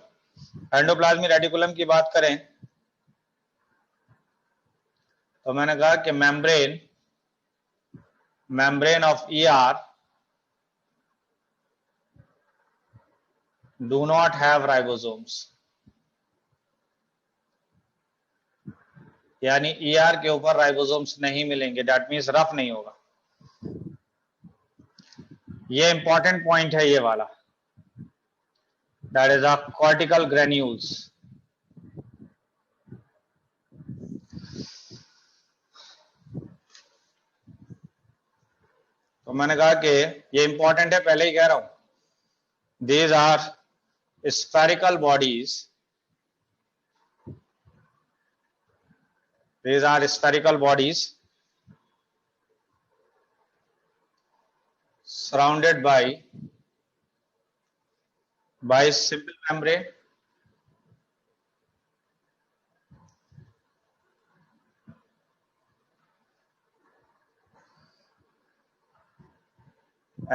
Endoplasmic reticulum की बात करें तो मैंने कहा कि membrane of ER do not have ribosomes, यानी ईआर के ऊपर राइबोसोम्स नहीं मिलेंगे, दैट मीन्स रफ नहीं होगा। ये इंपॉर्टेंट पॉइंट है ये वाला, that is a cortical granules. तो मैंने कहा कि ये इंपॉर्टेंट है, पहले ही कह रहा हूं। These are spherical bodies, these are spherical bodies surrounded by simple membrane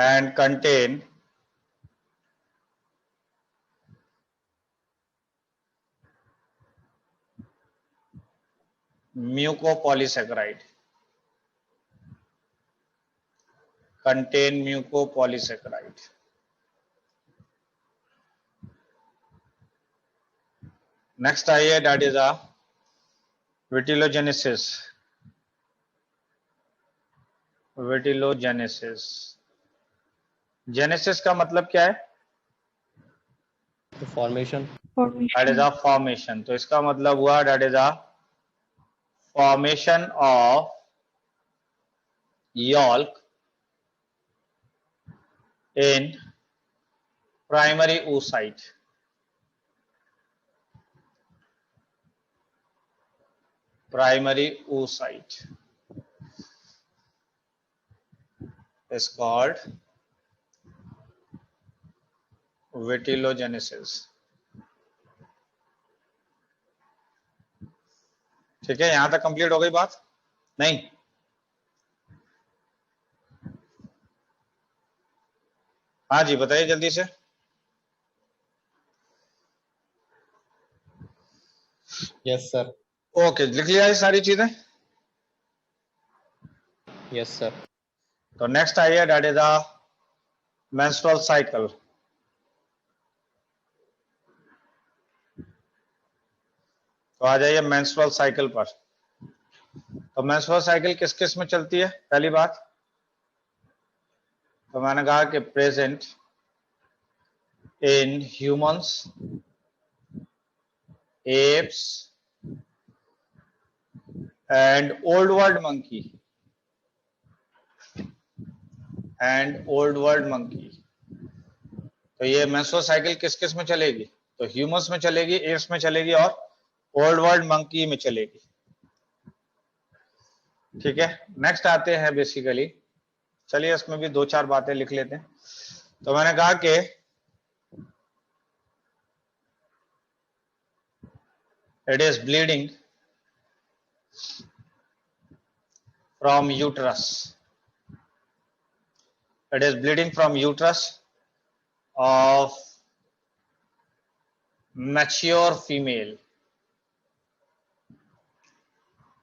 and contain mucopolysaccharide, next आइए, that is a vitellogenesis। Genesis का मतलब क्या है? Formation. That is a formation. तो इसका मतलब हुआ that is a formation of yolk in primary oocyte। is called vitellogenesis। ठीक है, यहां तक कंप्लीट हो गई बात? नहीं? हाँ जी, बताइए जल्दी से। Yes sir. ओके, लिख लिया ये सारी चीजें? Yes sir. तो नेक्स्ट आइए, that is a menstrual cycle. तो आ जाइए मेंस्ट्रुअल साइकिल पर। तो मेंस्ट्रुअल साइकिल किस किस में चलती है? पहली बात तो मैंने कहा कि present in humans, apes and old world monkey तो ये मेंस्ट्रुअल साइकिल किस किस में चलेगी? तो ह्यूमंस में चलेगी, एप्स में चलेगी और ओल्ड वर्ल्ड मंकी में चलेगी। ठीक है, नेक्स्ट आते हैं बेसिकली, चलिए इसमें भी दो चार बातें लिख लेते हैं। तो मैंने कहा कि it is bleeding from uterus. It is bleeding from uterus of mature female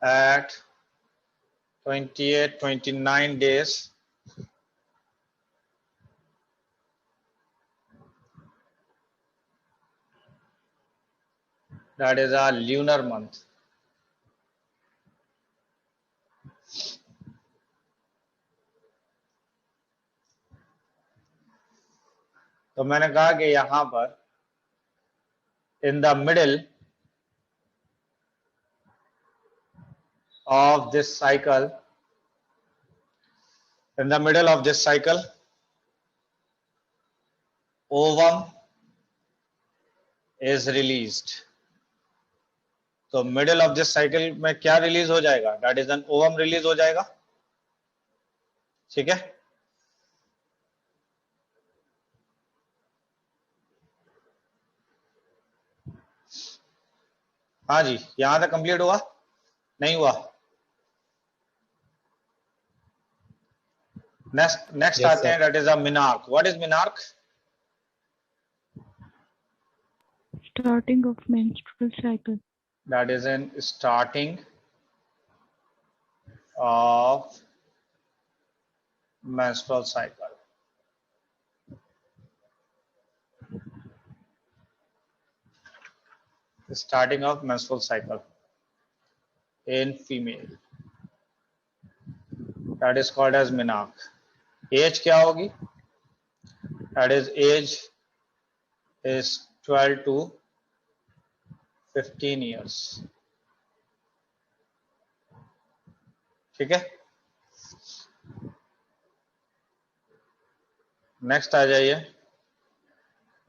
at 28-29 days that is a lunar month। तो मैंने कहा कि यहां पर in the middle of this cycle, in the middle of this cycle, ovum is released. तो middle of this cycle में क्या release हो जाएगा? That is an ovum release हो जाएगा। ठीक है, हाँ जी, यहां तक कंप्लीट हुआ? नहीं हुआ? नेक्स्ट Yes, आते हैं, sir. That is a menarche. What is menarche? Starting of menstrual cycle. That is in starting of menstrual cycle. Starting of menstrual cycle in female, that is called as menarche. Age क्या होगी? That is age is 12 to 15 years. ठीक है, next आ जाइए,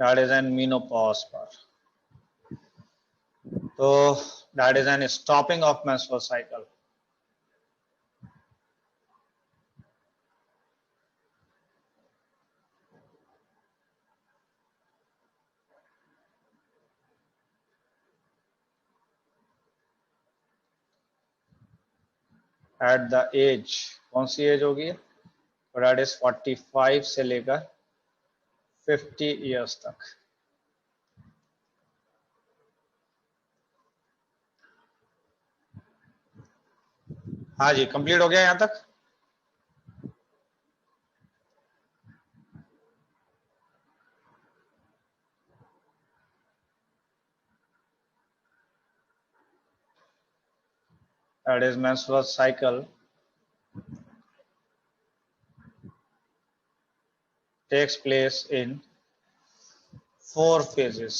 that is N menopause पर। तो that is an stopping of menstrual cycle. At the age, कौन सी एज होगी? दैट इज 45 से लेकर 50 इयर्स तक। हाँ जी, कंप्लीट हो गया यहां तक? That is menstrual cycle takes place in 4 phases.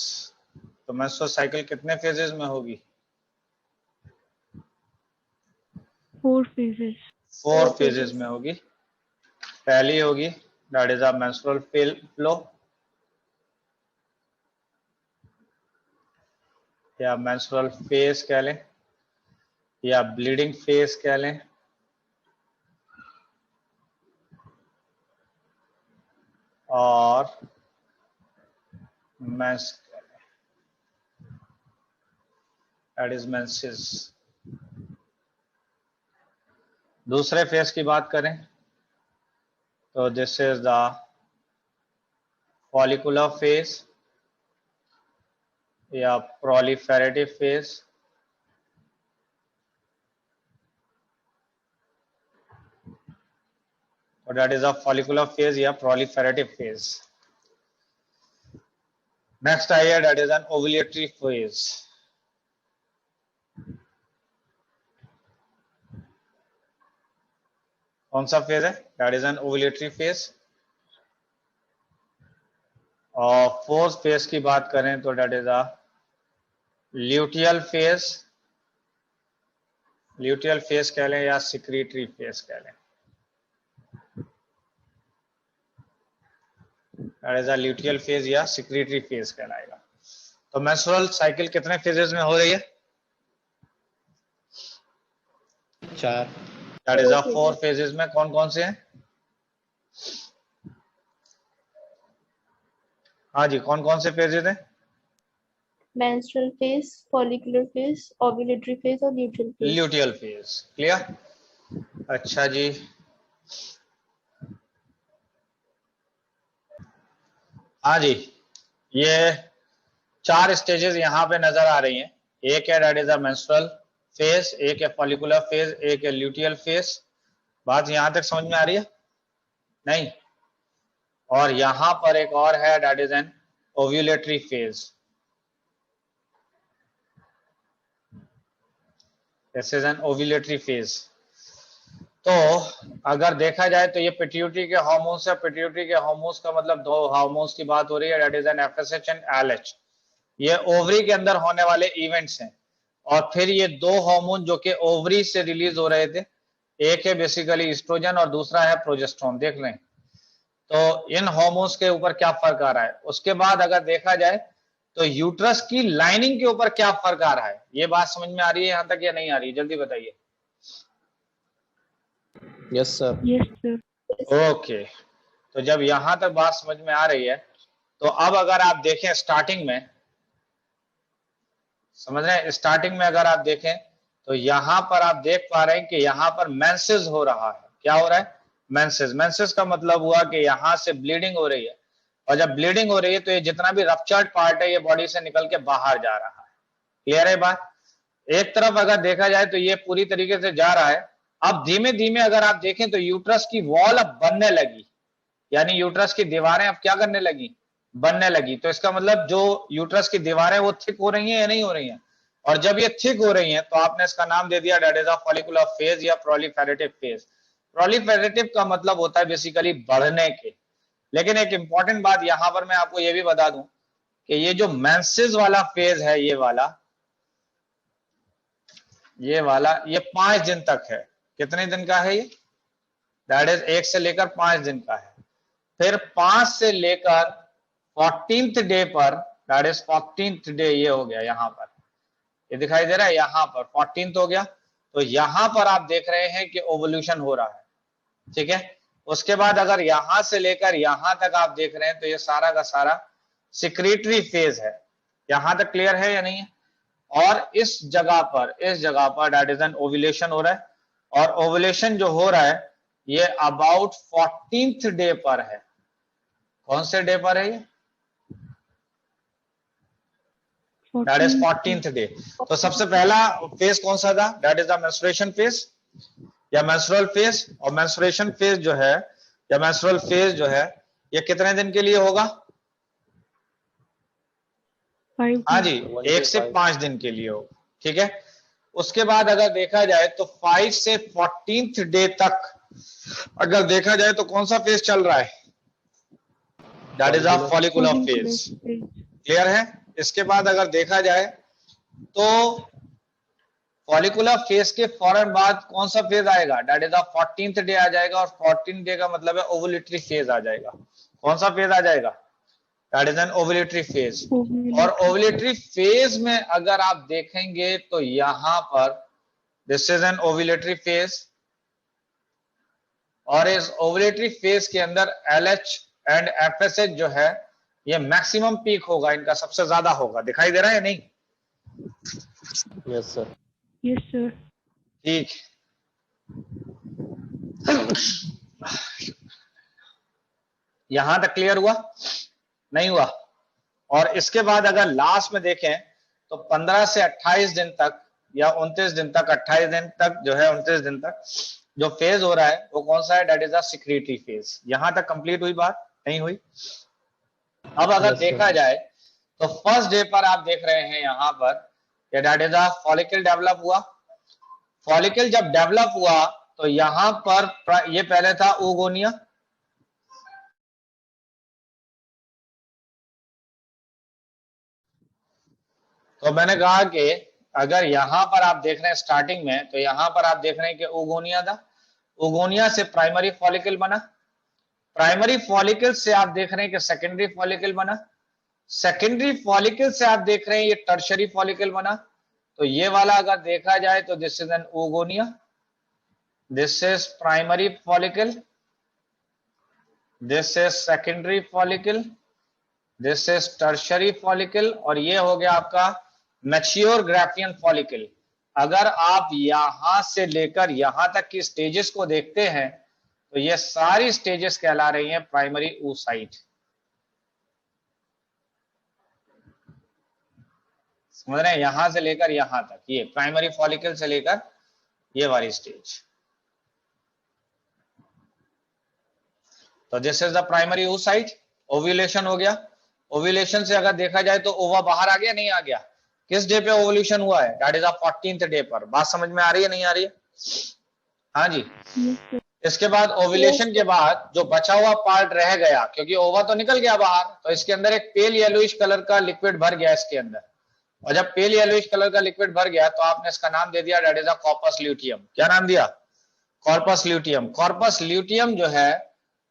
तो menstrual cycle कितने phases में होगी? 4 phases. 4 phases में होगी। पहली होगी that is a menstrual flow या menstrual phase कह लें या bleeding phase कह लें, और mens कह लें, that is menses। दूसरे फेज की बात करें तो this is the follicular phase या प्रोलिफेरेटिव फेज। और that is a follicular phase या प्रोलिफेरेटिव फेज। नेक्स्ट आइए, that is N ovulatory phase. कौन सा फेज है? That is N ovulatory phase. और फोर्थ फेज की बात करें तो that is a luteal phase. Luteal phase कह लें या सिक्रीटरी फेज कह लें, that is a luteal phase या सिक्रीटरी फेज कहलाएगा। तो मेंस्ट्रुअल साइकिल कितने फेजेस में हो रही है? 4. दैट इज अ 4 फेजेस में। कौन कौन से हैं? हाँ जी, कौन कौन से फेजेस हैं? menstrual phase, follicular phase, ovulatory phase और luteal phase। Luteal phase. Clear? अच्छा जी, हाँ जी, ये 4 स्टेजेस यहाँ पे नजर आ रही हैं। एक है that is a menstrual phase, एक है फॉलिकुलर फेज, एक है ल्यूटियल फेज। बात यहां तक समझ में आ रही है? नहीं? और यहां पर एक और है that is N ovulatory phase. This is N ovulatory phase. तो अगर देखा जाए तो ये पिट्यूटरी के हार्मोन्स है। पिट्यूटरी के हार्मोन्स का मतलब दो हार्मोन्स की बात हो रही है, that is N FSH and LH. ये ओवरी के अंदर होने वाले इवेंट्स हैं। और फिर ये दो हार्मोन जो कि ओवरी से रिलीज हो रहे थे, एक है बेसिकली एस्ट्रोजन और दूसरा है प्रोजेस्टेरोन। देख लें तो इन हार्मोन्स के ऊपर क्या फर्क आ रहा है। उसके बाद अगर देखा जाए तो यूट्रस की लाइनिंग के ऊपर क्या फर्क आ रहा है, ये बात समझ में आ रही है यहां तक या नहीं आ रही है, जल्दी बताइए। Yes sir. Yes, sir. Okay, तो जब यहां तक बात समझ में आ रही है तो अब अगर आप देखें स्टार्टिंग में, समझ रहे हैं, स्टार्टिंग में अगर आप देखें तो यहां पर आप देख पा रहे हैं कि यहां पर मेंसेस हो रहा है। क्या हो रहा है? मेंसेस। मेंसेस का मतलब हुआ कि यहां से ब्लीडिंग हो रही है, और जब ब्लीडिंग हो रही है तो ये जितना भी रप्चर्ड पार्ट है ये बॉडी से निकल के बाहर जा रहा है। क्लियर है बात? एक तरफ अगर देखा जाए तो ये पूरी तरीके से जा रहा है। अब धीमे धीमे अगर आप देखें तो यूट्रस की वॉल अब बनने लगी, यानी यूट्रस की दीवारें अब क्या करने लगी? बनने लगी। तो इसका मतलब जो यूट्रस की दीवारें वो थिक हो रही हैं या नहीं हो रही हैं? और जब ये थिक हो रही हैं तो आपने इसका नाम दे दिया that is a follicular phase या प्रोलिफेरेटिव फेज। प्रोलिफेरेटिव का मतलब होता है बेसिकली बढ़ने के। लेकिन एक इंपॉर्टेंट बात यहां पर मैं आपको ये भी बता दूं कि ये जो मेंसेस वाला फेज है, ये वाला ये 5 दिन तक है। कितने दिन का है ये? दैट इज 1 से लेकर 5 दिन का है। फिर 5 से लेकर 14th डे पर, दैट इज 14th डे ये हो गया, यहां पर ये दिखाई दे रहा है, यहां पर 14th हो गया। तो यहां पर आप देख रहे हैं कि ओवल्यूशन हो रहा है। ठीक है, उसके बाद अगर यहां से लेकर यहां तक आप देख रहे हैं तो ये सारा का सारा सिक्रीटरी फेज है। यहां तक क्लियर है या नहीं है? और इस जगह पर दैट इज एन ओवुलेशन हो रहा है, और ओवुलेशन जो हो रहा है ये अबाउट 14th डे पर है। कौन से डे पर है ये? That is 14th day. तो सबसे पहला फेज कौन सा था? That is the menstruation phase या मेंस्ट्रुअल फेज। और मेंस्ट्रुएशन फेज जो है या मेंस्ट्रुअल फेज जो है ये कितने दिन के लिए होगा? 5 हाँ जी, 1 से 5 दिन के लिए होगा। ठीक है, उसके बाद अगर देखा जाए तो 5 से 14th डे तक अगर देखा जाए तो कौन सा फेज चल रहा है? That is a follicular phase. Clear है? इसके बाद अगर देखा जाए तो फॉलिकुलर फेज के फौरन बाद कौन सा फेज आएगा? That is a 14th day आ जाएगा, और 14th डे का मतलब है ओवुलेटरी फेज आ जाएगा। कौन सा फेज आ जाएगा? That is N ovulatory phase. और ओवुलेटरी फेज में अगर आप देखेंगे तो यहां पर this is N ovulatory phase, और इस ओवुलेटरी फेज के अंदर एलएच एंड एफएसएच जो है ये मैक्सिमम पीक होगा, इनका सबसे ज्यादा होगा। दिखाई दे रहा है या नहीं? Yes sir. Yes, sir. ठीक, यहां तक क्लियर हुआ? नहीं हुआ? और इसके बाद अगर लास्ट में देखें तो 15 से 28 दिन तक या 29 दिन तक, 28 दिन तक जो है, 29 दिन तक जो फेज हो रहा है वो कौन सा है? That is a secretory phase. यहां तक कंप्लीट हुई बात? नहीं हुई? अब अगर देखा जाए तो फर्स्ट डे पर आप देख रहे हैं यहां पर कि that is a follicle develop हुआ। फॉलिकल जब डेवलप हुआ तो यहां पर ये पहले था oogonia, तो मैंने कहा कि अगर यहां पर आप देख रहे हैं स्टार्टिंग में, तो यहां पर आप देख रहे हैं कि oogonia था। oogonia से प्राइमरी फॉलिकल बना, प्राइमरी फॉलिकल से आप देख रहे हैं कि सेकेंडरी फॉलिकल बना, सेकेंडरी फॉलिकल से आप देख रहे हैं ये टर्शरी फॉलिकल बना। तो ये वाला अगर देखा जाए तो this is an oogonia, this is primary follicle, this is secondary follicle, this is tertiary follicle, और ये हो गया आपका मैच्योर ग्राफियन फॉलिकल। अगर आप यहां से लेकर यहां तक की स्टेजेस को देखते हैं तो ये सारी स्टेजेस कहला रही हैं प्राइमरी oocyte। समझ रहे हैं? यहां से लेकर यहां तक ये प्राइमरी फॉलिकल से लेकर ये वाली स्टेज, तो this is the primary oocyte। Ovulation हो गया। ओव्यूलेशन से अगर देखा जाए तो ओवा बाहर आ गया, नहीं आ गया? किस डे पे ओव्यूलेशन हुआ है? That is a 14th day पर। बात समझ में आ रही है नहीं आ रही है? हाँ जी। Yes, sir. इसके बाद ओव्यूलेशन के बाद जो बचा हुआ पार्ट रह गया, क्योंकि ओवा तो निकल गया बाहर, तो इसके अंदर एक पेल येलोइश कलर का लिक्विड भर गया इसके अंदर। और जब पेल येलोइश कलर का लिक्विड भर गया तो आपने इसका नाम दे दिया, that is a corpus luteum. क्या नाम दिया? Corpus luteum. कॉर्पस ल्यूटियम जो है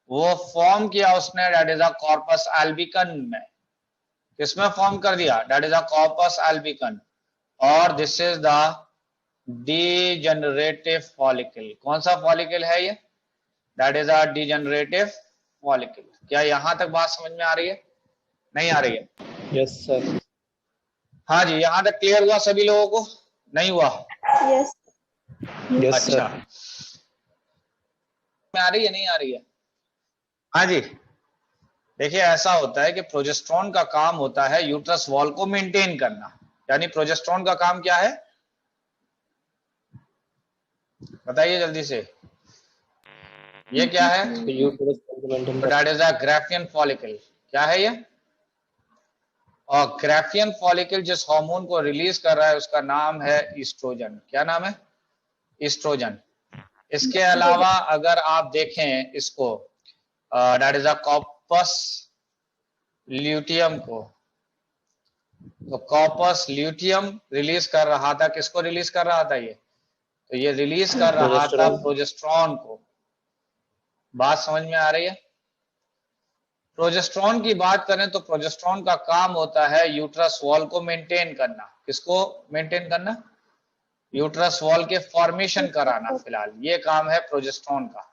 वो फॉर्म किया उसने, that is a corpus albicans में। किसमें फॉर्म कर दिया? That is a corpus albicans. और this is the degenerative follicle. कौन सा फॉलिकल है ये? That is a degenerative follicle. क्या यहां तक बात समझ में आ रही है? नहीं आ रही है? Yes sir. हाँ जी, यहां तक क्लियर हुआ सभी लोगों को? नहीं हुआ? Yes. यस अच्छा, सर। में आ रही है? नहीं आ रही है? हाँ जी। देखिए ऐसा होता है कि प्रोजेस्टेरोन का काम होता है यूट्रस वॉल को मेंटेन करना। यानी प्रोजेस्टेरोन का काम क्या है? बताइए जल्दी से। ये क्या है? यूट्रस को मेंटेन कर। That is a Graafian follicle. क्या है ये? और ग्राफियन फॉलिकल जिस हार्मोन को रिलीज कर रहा है उसका नाम है ईस्ट्रोजन। क्या नाम है? ईस्ट्रोजन। इसके अलावा अगर आप देखें इसको, that is a corpus luteum को, तो कॉर्पस ल्यूटियम रिलीज कर रहा था, किसको रिलीज कर रहा था ये? तो ये रिलीज कर रहा था प्रोजेस्टेरोन को। बात समझ में आ रही है? प्रोजेस्टेरोन की बात करें तो प्रोजेस्टेरोन का काम होता है यूट्रस वॉल को मेंटेन करना। किसको मेंटेन करना? यूट्रस वॉल के फॉर्मेशन कराना। फिलहाल ये काम है प्रोजेस्टेरोन का।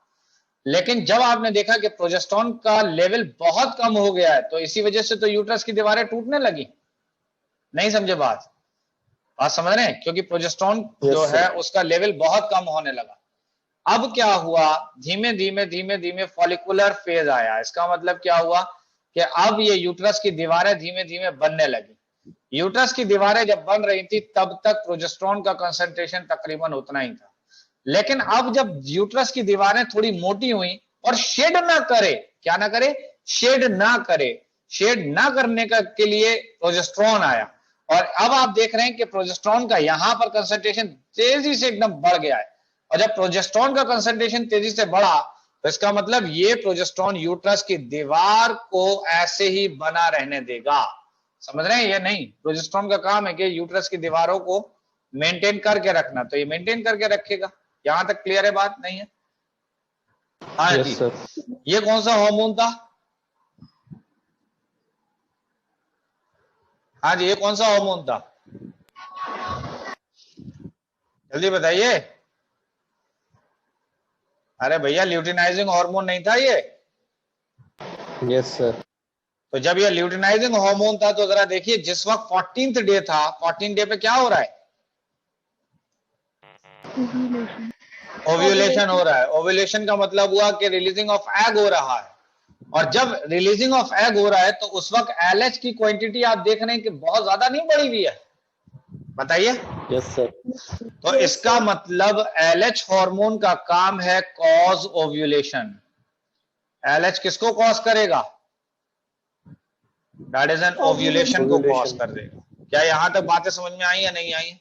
लेकिन जब आपने देखा कि प्रोजेस्टेरोन का लेवल बहुत कम हो गया है तो इसी वजह से तो यूट्रस की दीवारें टूटने लगी। नहीं समझे बात समझ रहे हैं? क्योंकि प्रोजेस्टेरोन जो है उसका लेवल बहुत कम होने लगा। अब क्या हुआ? धीमे धीमे फॉलिकुलर फेज आया। इसका मतलब क्या हुआ कि अब ये यूट्रस की दीवारें धीमे धीमे बनने लगी। यूट्रस की दीवारें जब बन रही थी तब तक प्रोजेस्टेरोन का कंसंट्रेशन तकरीबन उतना ही था। लेकिन अब जब यूट्रस की दीवारें थोड़ी मोटी हुई और शेड ना करे, क्या ना करे? शेड ना करे। शेड ना करने के लिए प्रोजेस्टेरोन आया। और अब आप देख रहे हैं कि प्रोजेस्टेरोन का यहां पर कंसंट्रेशन तेजी से एकदम बढ़ गया है। और जब प्रोजेस्टेरोन का कंसंट्रेशन तेजी से बढ़ा तो इसका मतलब ये प्रोजेस्टेरोन यूट्रस की दीवार को ऐसे ही बना रहने देगा। समझ रहे हैं? ये नहीं, प्रोजेस्टेरोन का काम है कि यूट्रस की दीवारों को मेंटेन करके रखना, तो ये मेंटेन करके रखेगा। यहां तक क्लियर है? बात नहीं है? हाँ जी। ये कौन सा हार्मोन था? हाँ जी, ये कौन सा हार्मोन था? जल्दी बताइए। अरे भैया, ल्यूटिनाइजिंग हार्मोन नहीं था ये? Yes sir. तो जब ये ल्यूटिनाइजिंग हार्मोन था तो जरा देखिए, जिस वक्त 14th डे था, 14th डे पे क्या हो रहा है? Ovulation. ओव्यूलेशन हो रहा है। ओव्यूलेशन का मतलब हुआ कि रिलीजिंग ऑफ एग हो रहा है। और जब रिलीजिंग ऑफ एग हो रहा है तो उस वक्त एलएच की क्वांटिटी आप देख रहे हैं कि बहुत ज्यादा नहीं बढ़ी हुई है। बताइए। Yes sir. तो इसका मतलब एलएच हार्मोन का काम है कॉज ओव्यूलेशन। एलएच किसको कॉज करेगा? दैट इज एन ओव्यूलेशन को कॉज कर देगा। क्या यहां तक बातें समझ में आई या नहीं आई?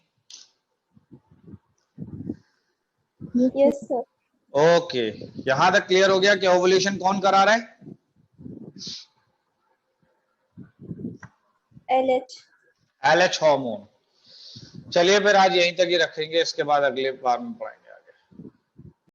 Yes, sir. ओके, यहां तक क्लियर हो गया कि ओव्यूलेशन कौन करा रहा है? LH. LH hormone. चलिए फिर आज यहीं तक ही रखेंगे, इसके बाद अगले बार में पढ़ाएंगे।